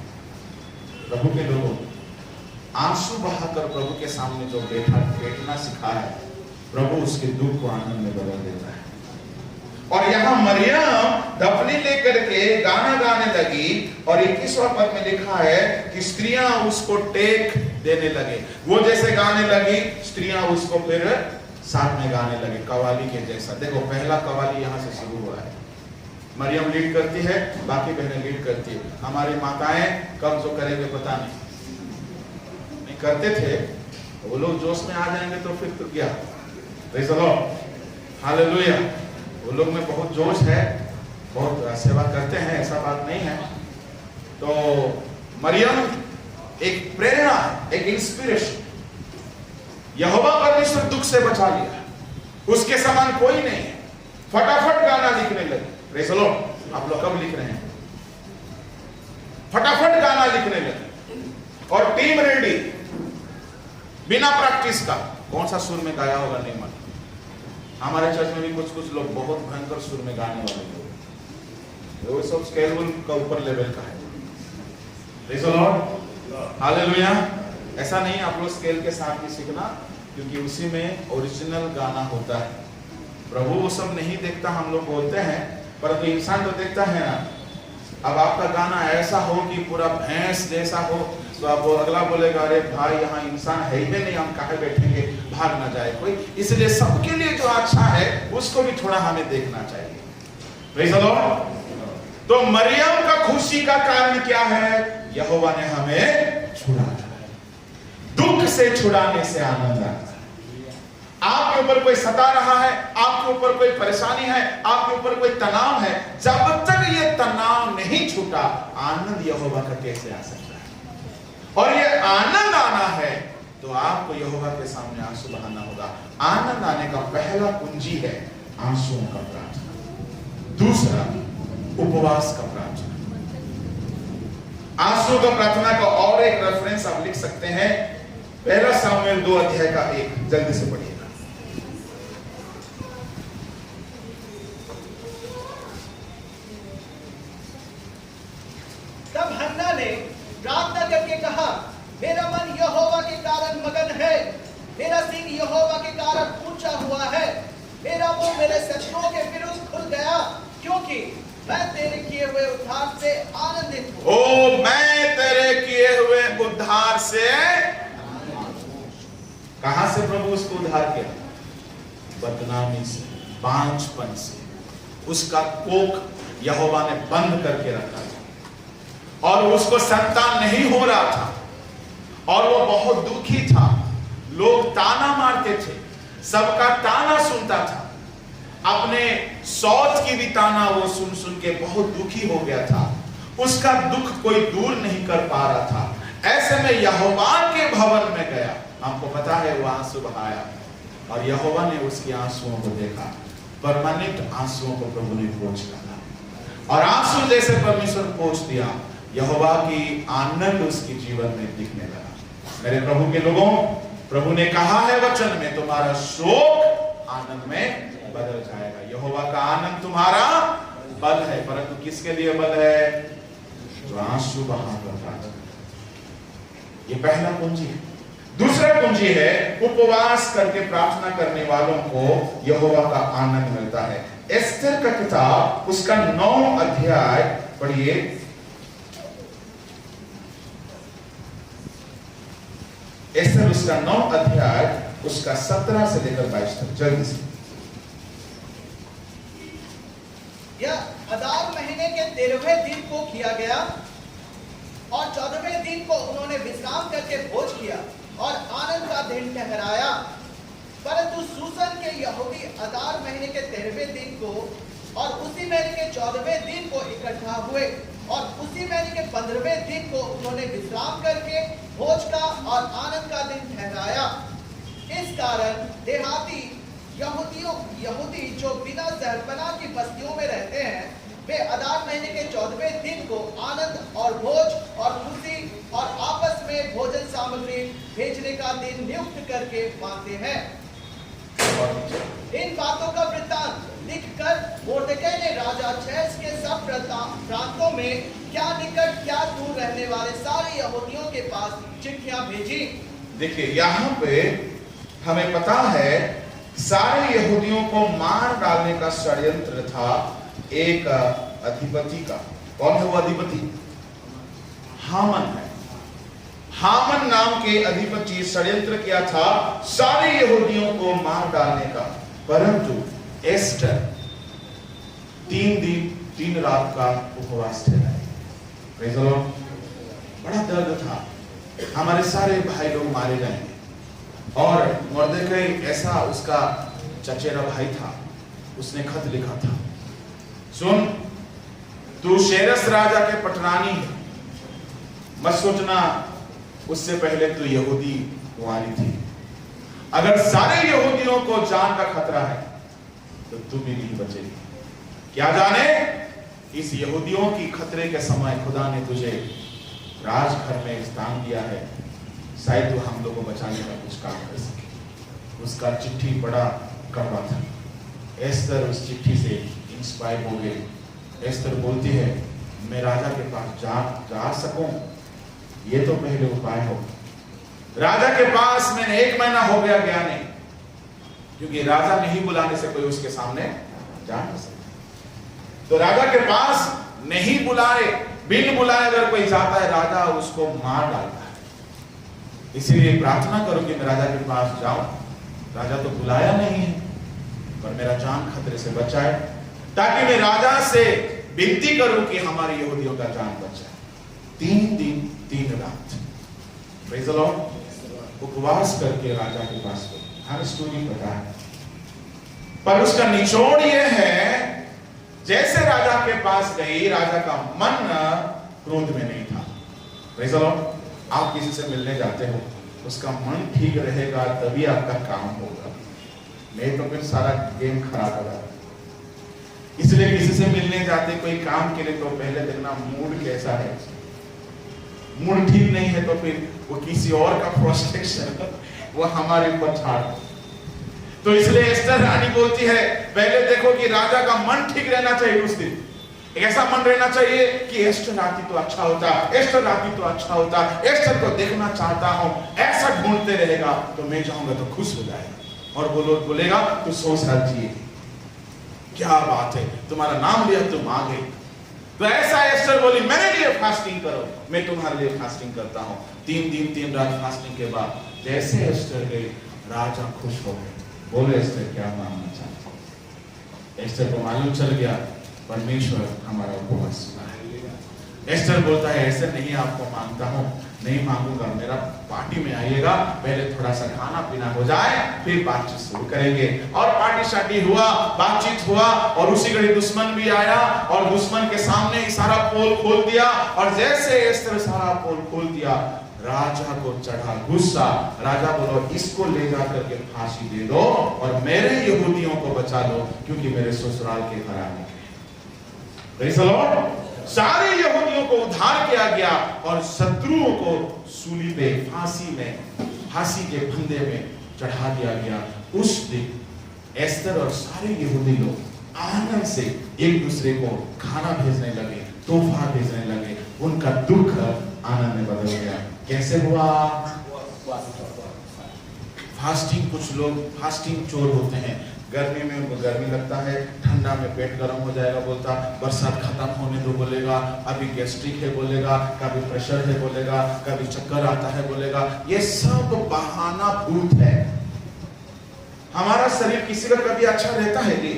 प्रभु के लोगों आंसू बहाकर प्रभु के सामने जो बैठना सिखा है, प्रभु उसके दुख को आनंद में बदल देता है। और यहाँ मरियम दफनी लेकर के गाना गाने लगी और 21वां पद में लिखा है कि स्त्रियां उसको टेक देने लगे। वो जैसे गाने लगी, स्त्रियां उसको फिर साथ में गाने लगे, कवाली के जैसा। देखो पहला कवाली यहाँ से शुरू हुआ है। मरियम लीड करती है, बाकी बहनें लीड करती है। हमारी माताएं कब जो करेंगे पता नहीं करते थे, वो लोग जोश में आ जाएंगे तो फिर तो क्या, प्रेज़ द लॉर्ड, हालेलुया। वो लोग में बहुत जोश है, बहुत सेवा करते हैं, ऐसा बात नहीं है। तो मरियम एक प्रेरणा है, एक इंस्पिरेशन। यहोवा परमेश्वर दुख से बचा लिया, उसके समान कोई नहीं है। फटाफट गाना लिखने लगे। Praise the Lord. आप लोग कब लिख रहे हैं? फटाफट गाना लिखने लगे और टीम रेडी, बिना प्रैक्टिस का। कौन सा सुर में गाया होगा नहीं मालूम। हमारे चर्च में भी कुछ लोग बहुत भयंकर सुर में गाने वाले लोग, वो सब स्केल का ऊपर लेवल का है। Praise the lord, hallelujah. ऐसा नहीं आप लोग स्केल के साथ ही सीखना, क्योंकि उसी में ओरिजिनल गाना होता है। प्रभु वो सब नहीं देखता, हम लोग बोलते हैं, परंतु इंसान तो देखता है ना। अब आपका गाना ऐसा हो कि पूरा भैंस जैसा हो, तो अब अगला बोलेगा अरे भाई यहाँ इंसान है ही नहीं, हम कहाँ बैठेंगे, भाग ना जाए कोई। इसलिए सबके लिए जो अच्छा है उसको भी थोड़ा हमें देखना चाहिए। Praise the Lord. तो मरियम का खुशी का कारण क्या है? यहोवा ने हमें छुड़ाया। दुख से छुड़ाने से आनंद आता है। आपके ऊपर कोई सता रहा है, आपके ऊपर कोई परेशानी है, आपके ऊपर कोई तनाव है, जब तक ये तनाव नहीं छूटा, आनंद यहोवा का कैसे आ सकता है? और ये आनंद आना है तो आपको यहोवा के सामने आंसू बहाना होगा। आनंद आने का पहला कुंजी है आंसुओं का प्रार्थना। दूसरा उपवास का प्रार्थना। आंसुओं का प्रार्थना का और एक रेफरेंस आप लिख सकते हैं, 1 सामुएल 2 अध्याय का 1, जल्दी से पढ़िएगा।
तब हन्ना ने प्रार्थना करके कहा, मेरा मन यहोवा के कारण मगन है, मेरा सींग यहोवा के कारण ऊंचा हुआ है, मेरा मुंह मेरे शत्रुओं के विरुद्ध खुल गया, क्योंकि मैं तेरे किए हुए उद्धार से आनंदित हूं।
ओ मैं तेरे किए हुए उद्धार से, कहां से प्रभु उसको उद्धार किया? बदनामी से, बांझपन से। उसका कोख यहोवा ने बंद करके रखा था और उसको संतान नहीं हो रहा था और वो बहुत दुखी था। लोग ताना मारते थे, सबका ताना सुनता था, अपने सौत की भी ताना वो सुन सुन के बहुत दुखी हो गया था। उसका दुख कोई दूर नहीं कर पा रहा था। ऐसे में यहोवा के भवन में गया। हमको पता है वो आंसू बहाया और यहोवा ने उसके आंसुओं को देखा। परमानेंट आंसुओं को प्रभु ने पोंछ डाला और आंसू जैसे परमेश्वर पोंछ दिया, यहोवा की आनंद उसके जीवन में दिखने लगा। मेरे प्रभु के लोगों, प्रभु ने कहा है वचन में, तुम्हारा शोक आनंद में बदल जाएगा। यहोवा का आनंद तुम्हारा बल है, परंतु किसके लिए बल है? जो आंसू बहाकर प्रार्थना। ये पहला कुंजी है। दूसरा कुंजी है उपवास करके प्रार्थना करने वालों को यहोवा का आनंद मिलता है। एस्तर का किताब उसका 9 अध्याय पढ़िए। एस्तर उसका 9 अध्याय उसका 17 से लेकर 22 तक, जल्दी से।
यह अदार महीने के 13वें दिन को किया गया और 14वें दिन को उन्होंने विश्राम करके भोज किया और आनंद का दिन ठहराया। परंतु सूसन के यहूदी अदार महीने के 13वें दिन को और उसी महीने के 14वें दिन को इकट्ठा हुए और उसी महीने के 15वें दिन को उन्होंने विश्राम करके भोज का और आनंद का दिन ठहराया। इस कारण देहाती यहूदी जो बिना शहरपनाह की बस्तियों में रहते हैं, वे अदार महीने के 14वें दिन को आनंद और भोज और खुशी और आपस में भोजन सामग्री भेजने का दिन नियुक्त करके मानते हैं। इन बातों का वृत्तांत लिखकर मोर्देकै ने राजा अहसुएरोस के सब प्रांतों में क्या निकट क्या दूर रहने वाले सारे यहूदियों के पास चिट्ठियां भेजी।
देखिए यहाँ पे हमें पता है सारे यहूदियों को मार डालने का षड्यंत्र था एक अधिपति का। कौन है वो अधिपति? हामन है। हामन नाम के अधिपति षड्यंत्र किया था सारे यहूदियों को मार डालने का, परंतु एस्टर 3 दिन 3 रात का उपवास ठहराए। Praise the Lord. बड़ा दर्द था, हमारे सारे भाई लोग मारे जाएंगे, और मर्देकै ऐसा उसका चचेरा भाई था, उसने खत लिखा था, सुन तू शेरस राजा के पटरानी है, मत सोचना उससे पहले तू यहूदी कुंवारी थी, अगर सारे यहूदियों को जान का खतरा है तो तू भी नहीं बचेगी। क्या जाने इस यहूदियों की खतरे के समय खुदा ने तुझे राजघर में स्थान दिया है, शायद तू हम लोगों को बचाने का कुछ काम कर सके। उसका चिट्ठी बड़ा कड़वा था। एस्तर उस चिट्ठी से इंस्पायर हो गई। एस्तर बोलती है मैं राजा के पास जा सकूं, ये तो पहले उपाय हो। राजा के पास मैंने 1 महीना हो गया नहीं, क्योंकि राजा नहीं बुलाने से कोई उसके सामने जा नहीं सकता। तो राजा के पास नहीं बुलाए, बिन बुलाए अगर कोई जाता है राजा उसको मार डालता है। इसीलिए प्रार्थना करो कि मैं राजा के पास जाऊं, राजा तो बुलाया नहीं है पर मेरा जान खतरे से बचाए, ताकि मैं राजा से विनती करूं कि हमारे यहूदियों का जान बचाए। 3 दिन 3 रात प्रेज़ द लॉर्ड उपवास करके राजा के पास गए। हर स्टोरी पता है, पर उसका निचोड़ यह है जैसे राजा के पास गई, राजा का मन क्रोध में नहीं था। Praise the Lord. आप किसी से मिलने जाते हो, उसका मन ठीक रहेगा तभी आपका काम होगा, नहीं तो फिर सारा गेम खराब हो जाएगा। इसलिए किसी से मिलने जाते कोई काम के लिए तो पहले देखना मूड कैसा है। मूड ठीक नहीं है तो फिर वो किसी और का फ्रस्ट्रेशन वो हमारे ऊपर छाड़। तो इसलिए एस्टर रानी बोलती है पहले देखो कि राजा का मन ठीक रहना चाहिए। उस दिन एक ऐसा मन रहना चाहिए कि एस्टर आती तो अच्छा होता, एस्टर आती तो अच्छा होता, एस्टर को देखना चाहता हूं, ऐसा ढूंढते रहेगा तो मैं जाऊंगा तो खुश हो जाएगा, और वो लोग बोलेगा तू 100 साल जिए, क्या बात है तुम्हारा नाम लिया तुम आ गए। तो ऐसा एस्टर बोली मेरे लिए फास्टिंग करो, मैं तुम्हारे लिए फास्टिंग करता हूं। 3 दिन 3 रात फास्टिंग के बाद जैसे एस्टर गई राजा खुश हो गए। बोले एस्टर क्या मांगना चाहते हो? एस्टर को मालूम चल गया परमेश्वर हमारा उपवास सुना है। एस्टर बोलता है ऐसे नहीं आपको मांगता हूं, नहीं मांगूंगा, मेरा पार्टी में आइएगा, पहले थोड़ा सा खाना पीना हो जाए फिर बातचीत शुरू करेंगे। और पार्टी शार्टी हुआ, बातचीत हुआ, और उसी घड़ी दुश्मन भी आया और दुश्मन के सामने ही सारा पोल खोल दिया। और जैसे एस्टर सारा पोल खोल दिया राजा को चढ़ा गुस्सा। राजा बोलो इसको ले जा करके फांसी दे दो और मेरे यहूदियों को बचा लो, क्योंकि मेरे ससुराल के घराने के। Praise the Lord. सारे यहूदियों को उद्धार किया गया और शत्रुओं को सूली पे फांसी के फंदे में चढ़ा दिया गया। उस दिन एस्तर और सारे यहूदी लोग आनंद से एक दूसरे को खाना भेजने लगे, तोहफा भेजने लगे। उनका दुख आनंद में बदल गया। कैसे हुआ? फास्टिंग। कुछ लोग फास्टिंग चोर होते हैं। गर्मी में उनको गर्मी लगता है, ठंडा में पेट गर्म हो जाएगा बोलता, बरसात खत्म होने दो बोलेगा, अभी गैस्ट्रिक है बोलेगा, कभी प्रेशर है बोलेगा, कभी चक्कर आता है बोलेगा। ये सब बहाना भूत है। हमारा शरीर किसी का कभी अच्छा रहता है कि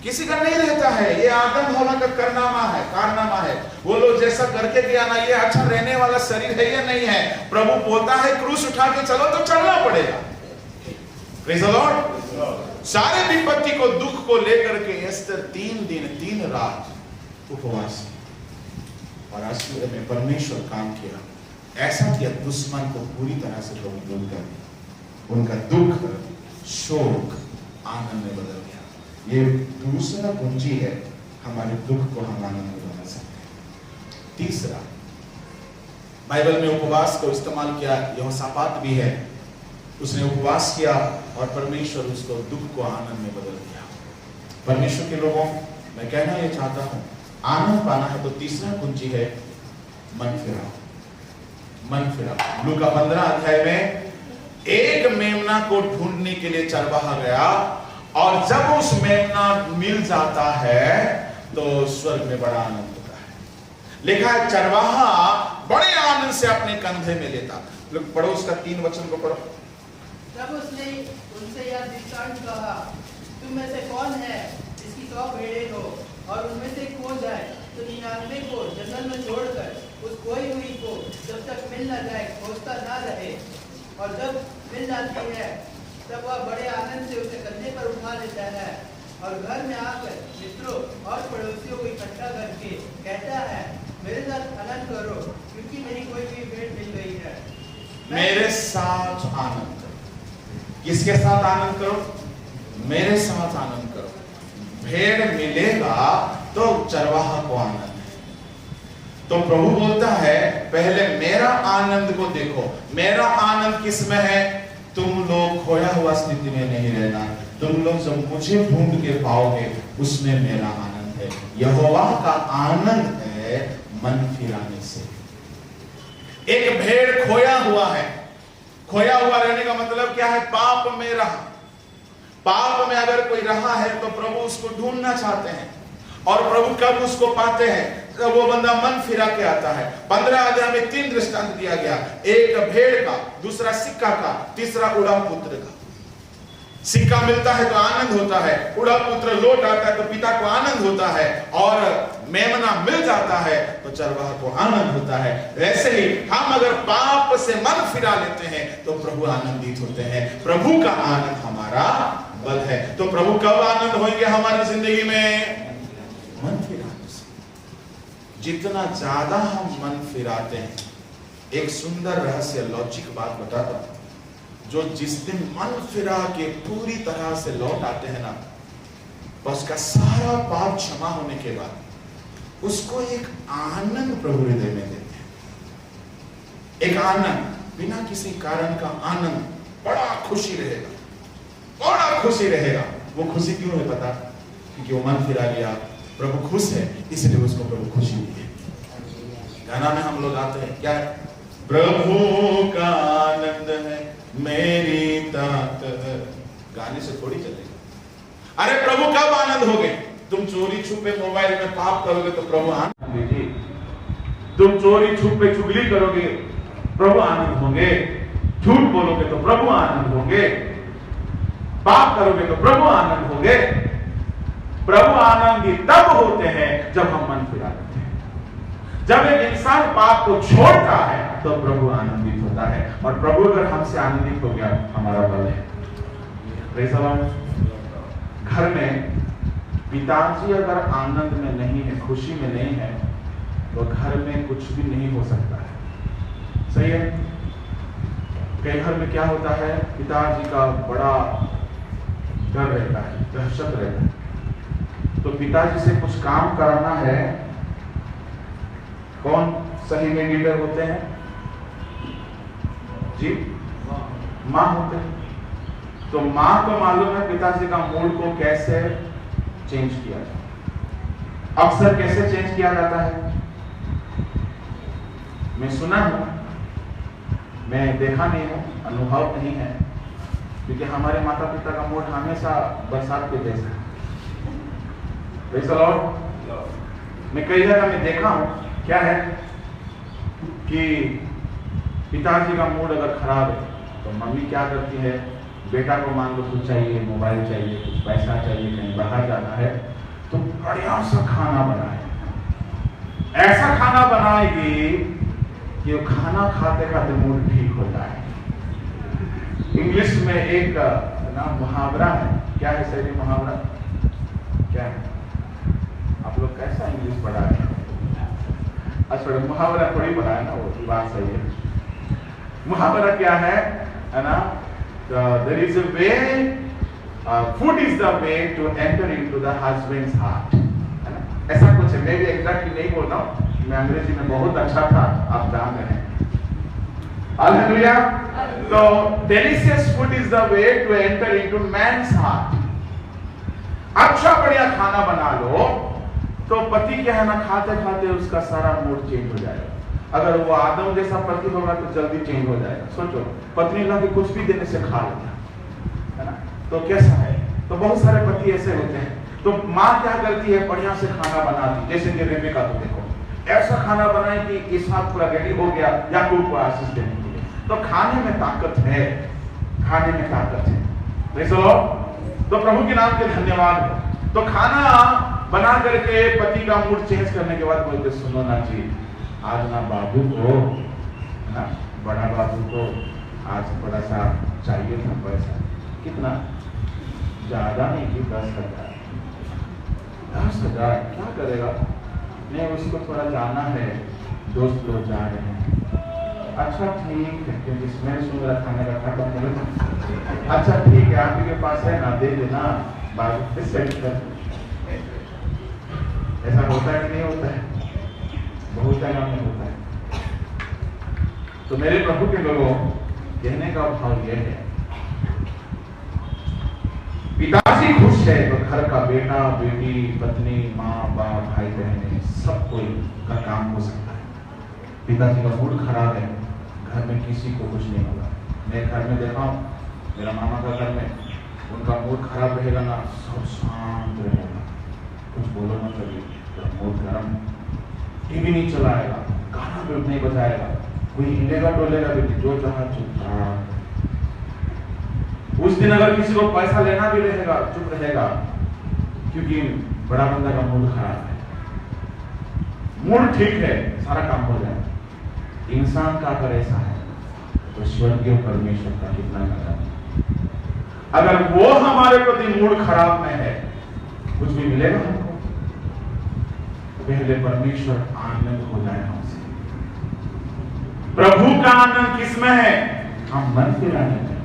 किसी का नहीं रहता है। ये आदम हवा का कारनामा है। वो लोग जैसा करके गया ना, ये अच्छा रहने वाला शरीर है ये नहीं है। प्रभु बोलता है क्रूस उठा के चलो तो चलना पड़ेगा। Praise the Lord. सारे विपत्ति को दुख को लेकर के एस्तर 3 दिन 3 रात उपवास, और आश्चर्य में परमेश्वर काम किया। ऐसा किया दुश्मन को पूरी तरह से प्रभु दूर कर दिया। उनका दुख शोक आनंद में बदल गया। ये दूसरा कुंजी है, हमारे दुख को हम आनंद में बदल सकते हैं। तीसरा, बाइबल में उपवास को इस्तेमाल किया यहोशापात भी है। उसने उपवास किया और परमेश्वर उसको दुख को आनंद में बदल दिया। परमेश्वर के लोगों, मैं कहना ये चाहता हूं आनंद पाना है तो तीसरा कुंजी है मन फिराओ। मन फिराओ। लूका 15 अध्याय में एक मेमना को ढूंढने के लिए चरवाहा गया, और जब उस मेमना मिल जाता है तो स्वर्ग में बड़ा आनंद होता है। लिखा है चरवाहा बड़े आनंद से अपने कंधे में लेता। लोग पढ़ो उसका 3 वचन को पढ़ो।
तब उसने उनसे यह दृष्टांत कहा, तुम में से कौन है जिसकी 100 भेड़ें हो और उनमें से खो जाए तो 99 को जंगल में छोड़कर उस खोई हुई को जब तक मिल न जाए खोजता ना रहे, और जब मिल जाती है तब वह बड़े आनंद से उसे कंधे पर उठा लेता है और घर में आकर मित्रों और पड़ोसियों को इकट्ठा करके कहता है, मेरे साथ आनंद करो क्योंकि मेरी कोई भी भेंट मिल गई है।
मेरे साथ आनंद करो। किसके साथ आनंद करो? मेरे साथ आनंद करो। भेड़ मिलेगा तो चरवाहा को आनंद है। तो प्रभु बोलता है पहले मेरा आनंद को देखो। मेरा आनंद किसमें है? तुम लोग खोया हुआ स्थिति में नहीं रहना। तुम लोग जब मुझे ढूंढ के पाओगे उसमें मेरा आनंद है। यहोवा का आनंद है मन फिराने से। एक भेड़ खोया हुआ है। खोया हुआ रहने का मतलब क्या है? पाप में रहा। पाप में अगर कोई रहा है तो प्रभु उसको ढूंढना चाहते हैं, और प्रभु कब उसको पाते हैं? जब वो बंदा मन फिरा के आता है। 15 अध्याय में 3 दृष्टांत दिया गया, एक भेड़ का, दूसरा सिक्का का, तीसरा उड़ा पुत्र का। सिक्का मिलता है तो आनंद होता है, उड़ा पुत्र लौट आता है तो पिता को आनंद होता है, और मेमना मिल जाता है तो चरवाहा को आनंद होता है। वैसे ही हम अगर पाप से मन फिरा लेते हैं तो प्रभु आनंदित होते हैं। प्रभु का आनंद हमारा बल है। तो प्रभु कब आनंद होंगे हमारी जिंदगी में? मन फिराने से। जितना ज्यादा हम मन फिराते हैं, एक सुंदर रहस्य लॉजिक बात बताता हूं, जो जिस दिन मन फिरा के पूरी तरह से लौट आते हैं ना, उसका सारा पाप क्षमा होने के बाद उसको एक आनंद प्रभु हृदय में देते हैं। एक आनंद, बिना किसी कारण का आनंद, बड़ा खुशी रहेगा, बड़ा खुशी रहेगा। वो खुशी क्यों है पता? क्योंकि वो मन फिरा लिया, प्रभु खुश है, इसलिए उसको प्रभु खुशी दी है। गाना में हम लोग आते हैं, क्या है? प्रभु का आनंद है मेरी ताकत। गाने से थोड़ी चलेगा। अरे प्रभु कब आनंद होगे? तुम चोरी छुपे मोबाइल में पाप करोगे तो प्रभु आनंद दीजिए। तुम चोरी छुपे चुगली करोगे, प्रभु आनंद होंगे। झूठ बोलोगे तो प्रभु आनंद होंगे। पाप करोगे तो प्रभु आनंद होंगे। प्रभु आनंदित तब होते हैं जब हम मन फिरा लेते हैं। जब एक इंसान पाप को छोड़ता है तो प्रभु आनंदित होता है, और प्रभु अगर हमसे आनंदित हो गया हमारा बल है। Praise the Lord. घर में पिताजी अगर आनंद में नहीं है, खुशी में नहीं है, तो घर में कुछ भी नहीं हो सकता है। सही है? कई घर में क्या होता है, पिताजी का बड़ा डर रहता है, दहशत रहता है। तो पिताजी से कुछ काम कराना है, कौन सही में लीडर होते हैं? जी, माँ होते हैं। तो माँ को मालूम है पिताजी का मूड को कैसे चेंज किया जाए। अक्सर कैसे चेंज किया जाता है? मैं सुना हूं, मैं देखा नहीं हूं, अनुभव नहीं है, क्योंकि हमारे माता पिता का मूड हमेशा बरसात के जैसा है। Praise the Lord. मैं कई जगह में देखा हूं, क्या है कि पिताजी का मूड अगर खराब है तो मम्मी क्या करती है, बेटा को मान लो कुछ चाहिए, मोबाइल चाहिए, कुछ पैसा चाहिए, कहीं बाहर जाना है, तो बढ़िया सा खाना बनाए। ऐसा खाना बनाएगी कि वो खाना खाते खाते मूड ठीक होता है। इंग्लिश में एक नाम मुहावरा है, क्या है सही मुहावरा? क्या है? आप लोग कैसा इंग्लिश पढ़ा है? अच्छा, मुहावरा थोड़ी पढ़ा है ना, वो बात सही है। मुहावरा क्या है ना? There is a way, food is the way to enter into the husband's heart, है ना? ऐसा कुछ है, मैं भी एग्जैक्टली नहीं बोल रहा हूँ, मैं अंग्रेजी में बहुत अच्छा था, आप जान रहे हैं। हालेलुया। तो delicious food is the way to enter into man's heart। अच्छा बढ़िया खाना बना लो तो पति क्या है ना, खाते खाते उसका सारा मूड चेंज हो जाएगा। अगर वो आदम जैसा पति होगा तो जल्दी चेंज हो जाएगा। सोचो, पत्नी लगे कुछ भी देने से खा लेता है ना, तो कैसा है। तो बहुत सारे पति ऐसे होते हैं। तो माँ क्या करती है, बढ़िया से खाना बनाती, जैसे कि रेबेका को देखो, ऐसा खाना बनाए कि इसहाक पूरा रेडी हो गया याकूब को आशीष देने के लिए। तो खाने में ताकत है, खाने में ताकत है। तो प्रभु के नाम के धन्यवाद हो। तो खाना बना करके पति का मूड चेंज करने के बाद बोलते, सुनो ना जी, आज ना बाबू को ना, बड़ा बाबू को आज थोड़ा सा चाहिए था पैसा। कितना? ज्यादा नहीं कि 10,000। 10,000 क्या करेगा? नहीं, उसको थोड़ा जाना है, दोस्त लोग जा रहे हैं। अच्छा ठीक है, क्योंकि मैंने सुन रहा खाने का खत्म कर। अच्छा ठीक है, आप के पास है ना, दे देना, बाबू सेट कर। ऐसा होता है कि नहीं होता है? बहुत जगह में होता है। तो मेरे प्रभु के लोगों, कहने का भाव यह है, पिताजी खुश है तो घर का बेटा बेटी पत्नी माँ बाप भाई बहने सब कोई का काम हो सकता है। पिताजी का मूड खराब है, घर में किसी को कुछ नहीं होगा। मैं घर में देखा हूँ, मेरा मामा का घर में, उनका मूड खराब रहेगा ना, सब शांत रहेगा, कुछ बोलो मत करिए, मूड गर्म, टीवी नहीं चलाएगा, गाना भी नहीं बजाएगा, कोई हिलेगा डोलेगा भी नहीं, जो चाहा चुप। उस दिन अगर किसी को पैसा लेना भी रहेगा, चुप रहेगा, क्योंकि बड़ा बंदा का मूड खराब है। मूड ठीक है, सारा काम हो जाए। इंसान का अगर ऐसा है तो स्वर्गीय परमेश्वर का कितना करना। अगर वो हमारे प्रति मूड खराब में है, कुछ भी मिलेगा हमको? पहले परमेश्वर आनंद हो जाए हमसे। प्रभु का आनंद किसमें है? हम मन के आनंद है।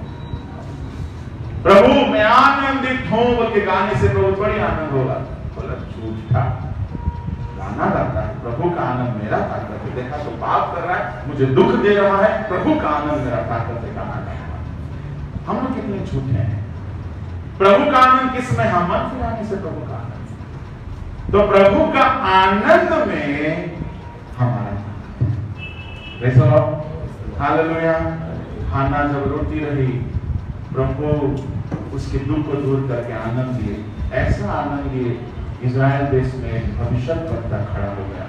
प्रभु मैं आनंदित हूं बोल के गाने से प्रभु बड़ी आनंद होगा। बोला झूठा, गाना गाता है, प्रभु का आनंद मेरा ताकत है। देखा तो पाप कर रहा है, मुझे दुख दे रहा है, प्रभु का आनंद मेरा ताकत है। गाना गाता, हम लोग कितने झूठे हैं। प्रभु का आनंद किसमें? हम मन फिराने से प्रभु का आनंद। तो प्रभु का आनंद में हमारा हालेलुया। हान्ना जब रोती रही, प्रभु उसके दुख को दूर करके आनंद दिए। ऐसा आनंद दिए, इजराइल देश में भविष्यद्वक्ता खड़ा हो गया,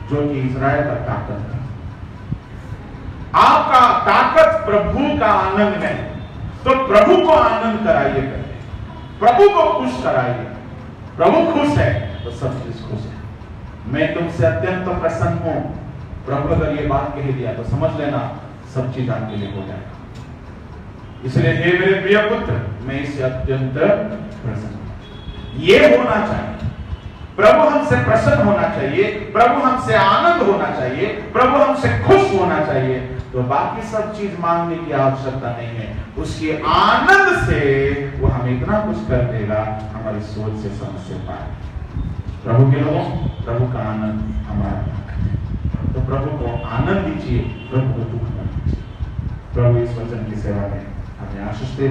जो कि इजराइल का ताकत है। आपका ताकत प्रभु का आनंद में, तो प्रभु को आनंद कराइए, प्रभु को खुश कराइए। प्रभु खुश है तो सब चीज खुश है। मैं तुमसे अत्यंत प्रसन्न हूं। प्रभु अगर ये बात कह दिया तो समझ लेना सब चीज आपके लिए हो जाएगा। इसलिए हे मेरे प्रिय पुत्र, मैं इससे अत्यंत प्रसन्न हूं। ये होना चाहिए, प्रभु हमसे प्रसन्न होना चाहिए, प्रभु हमसे आनंद होना चाहिए, प्रभु हमसे खुश होना चाहिए। तो बाकी सब चीज मांगने की आवश्यकता नहीं है। उसके आनंद से वो हमें इतना कुछ कर देगा, हमारी सोच से समझ से पार। प्रभु के लोगों, प्रभु का आनंद हमारा, तो प्रभु को आनंद दीजिए, प्रभु को दुख मत दीजिए। प्रभु इस वचन की सेवा में हमें आशीष दे।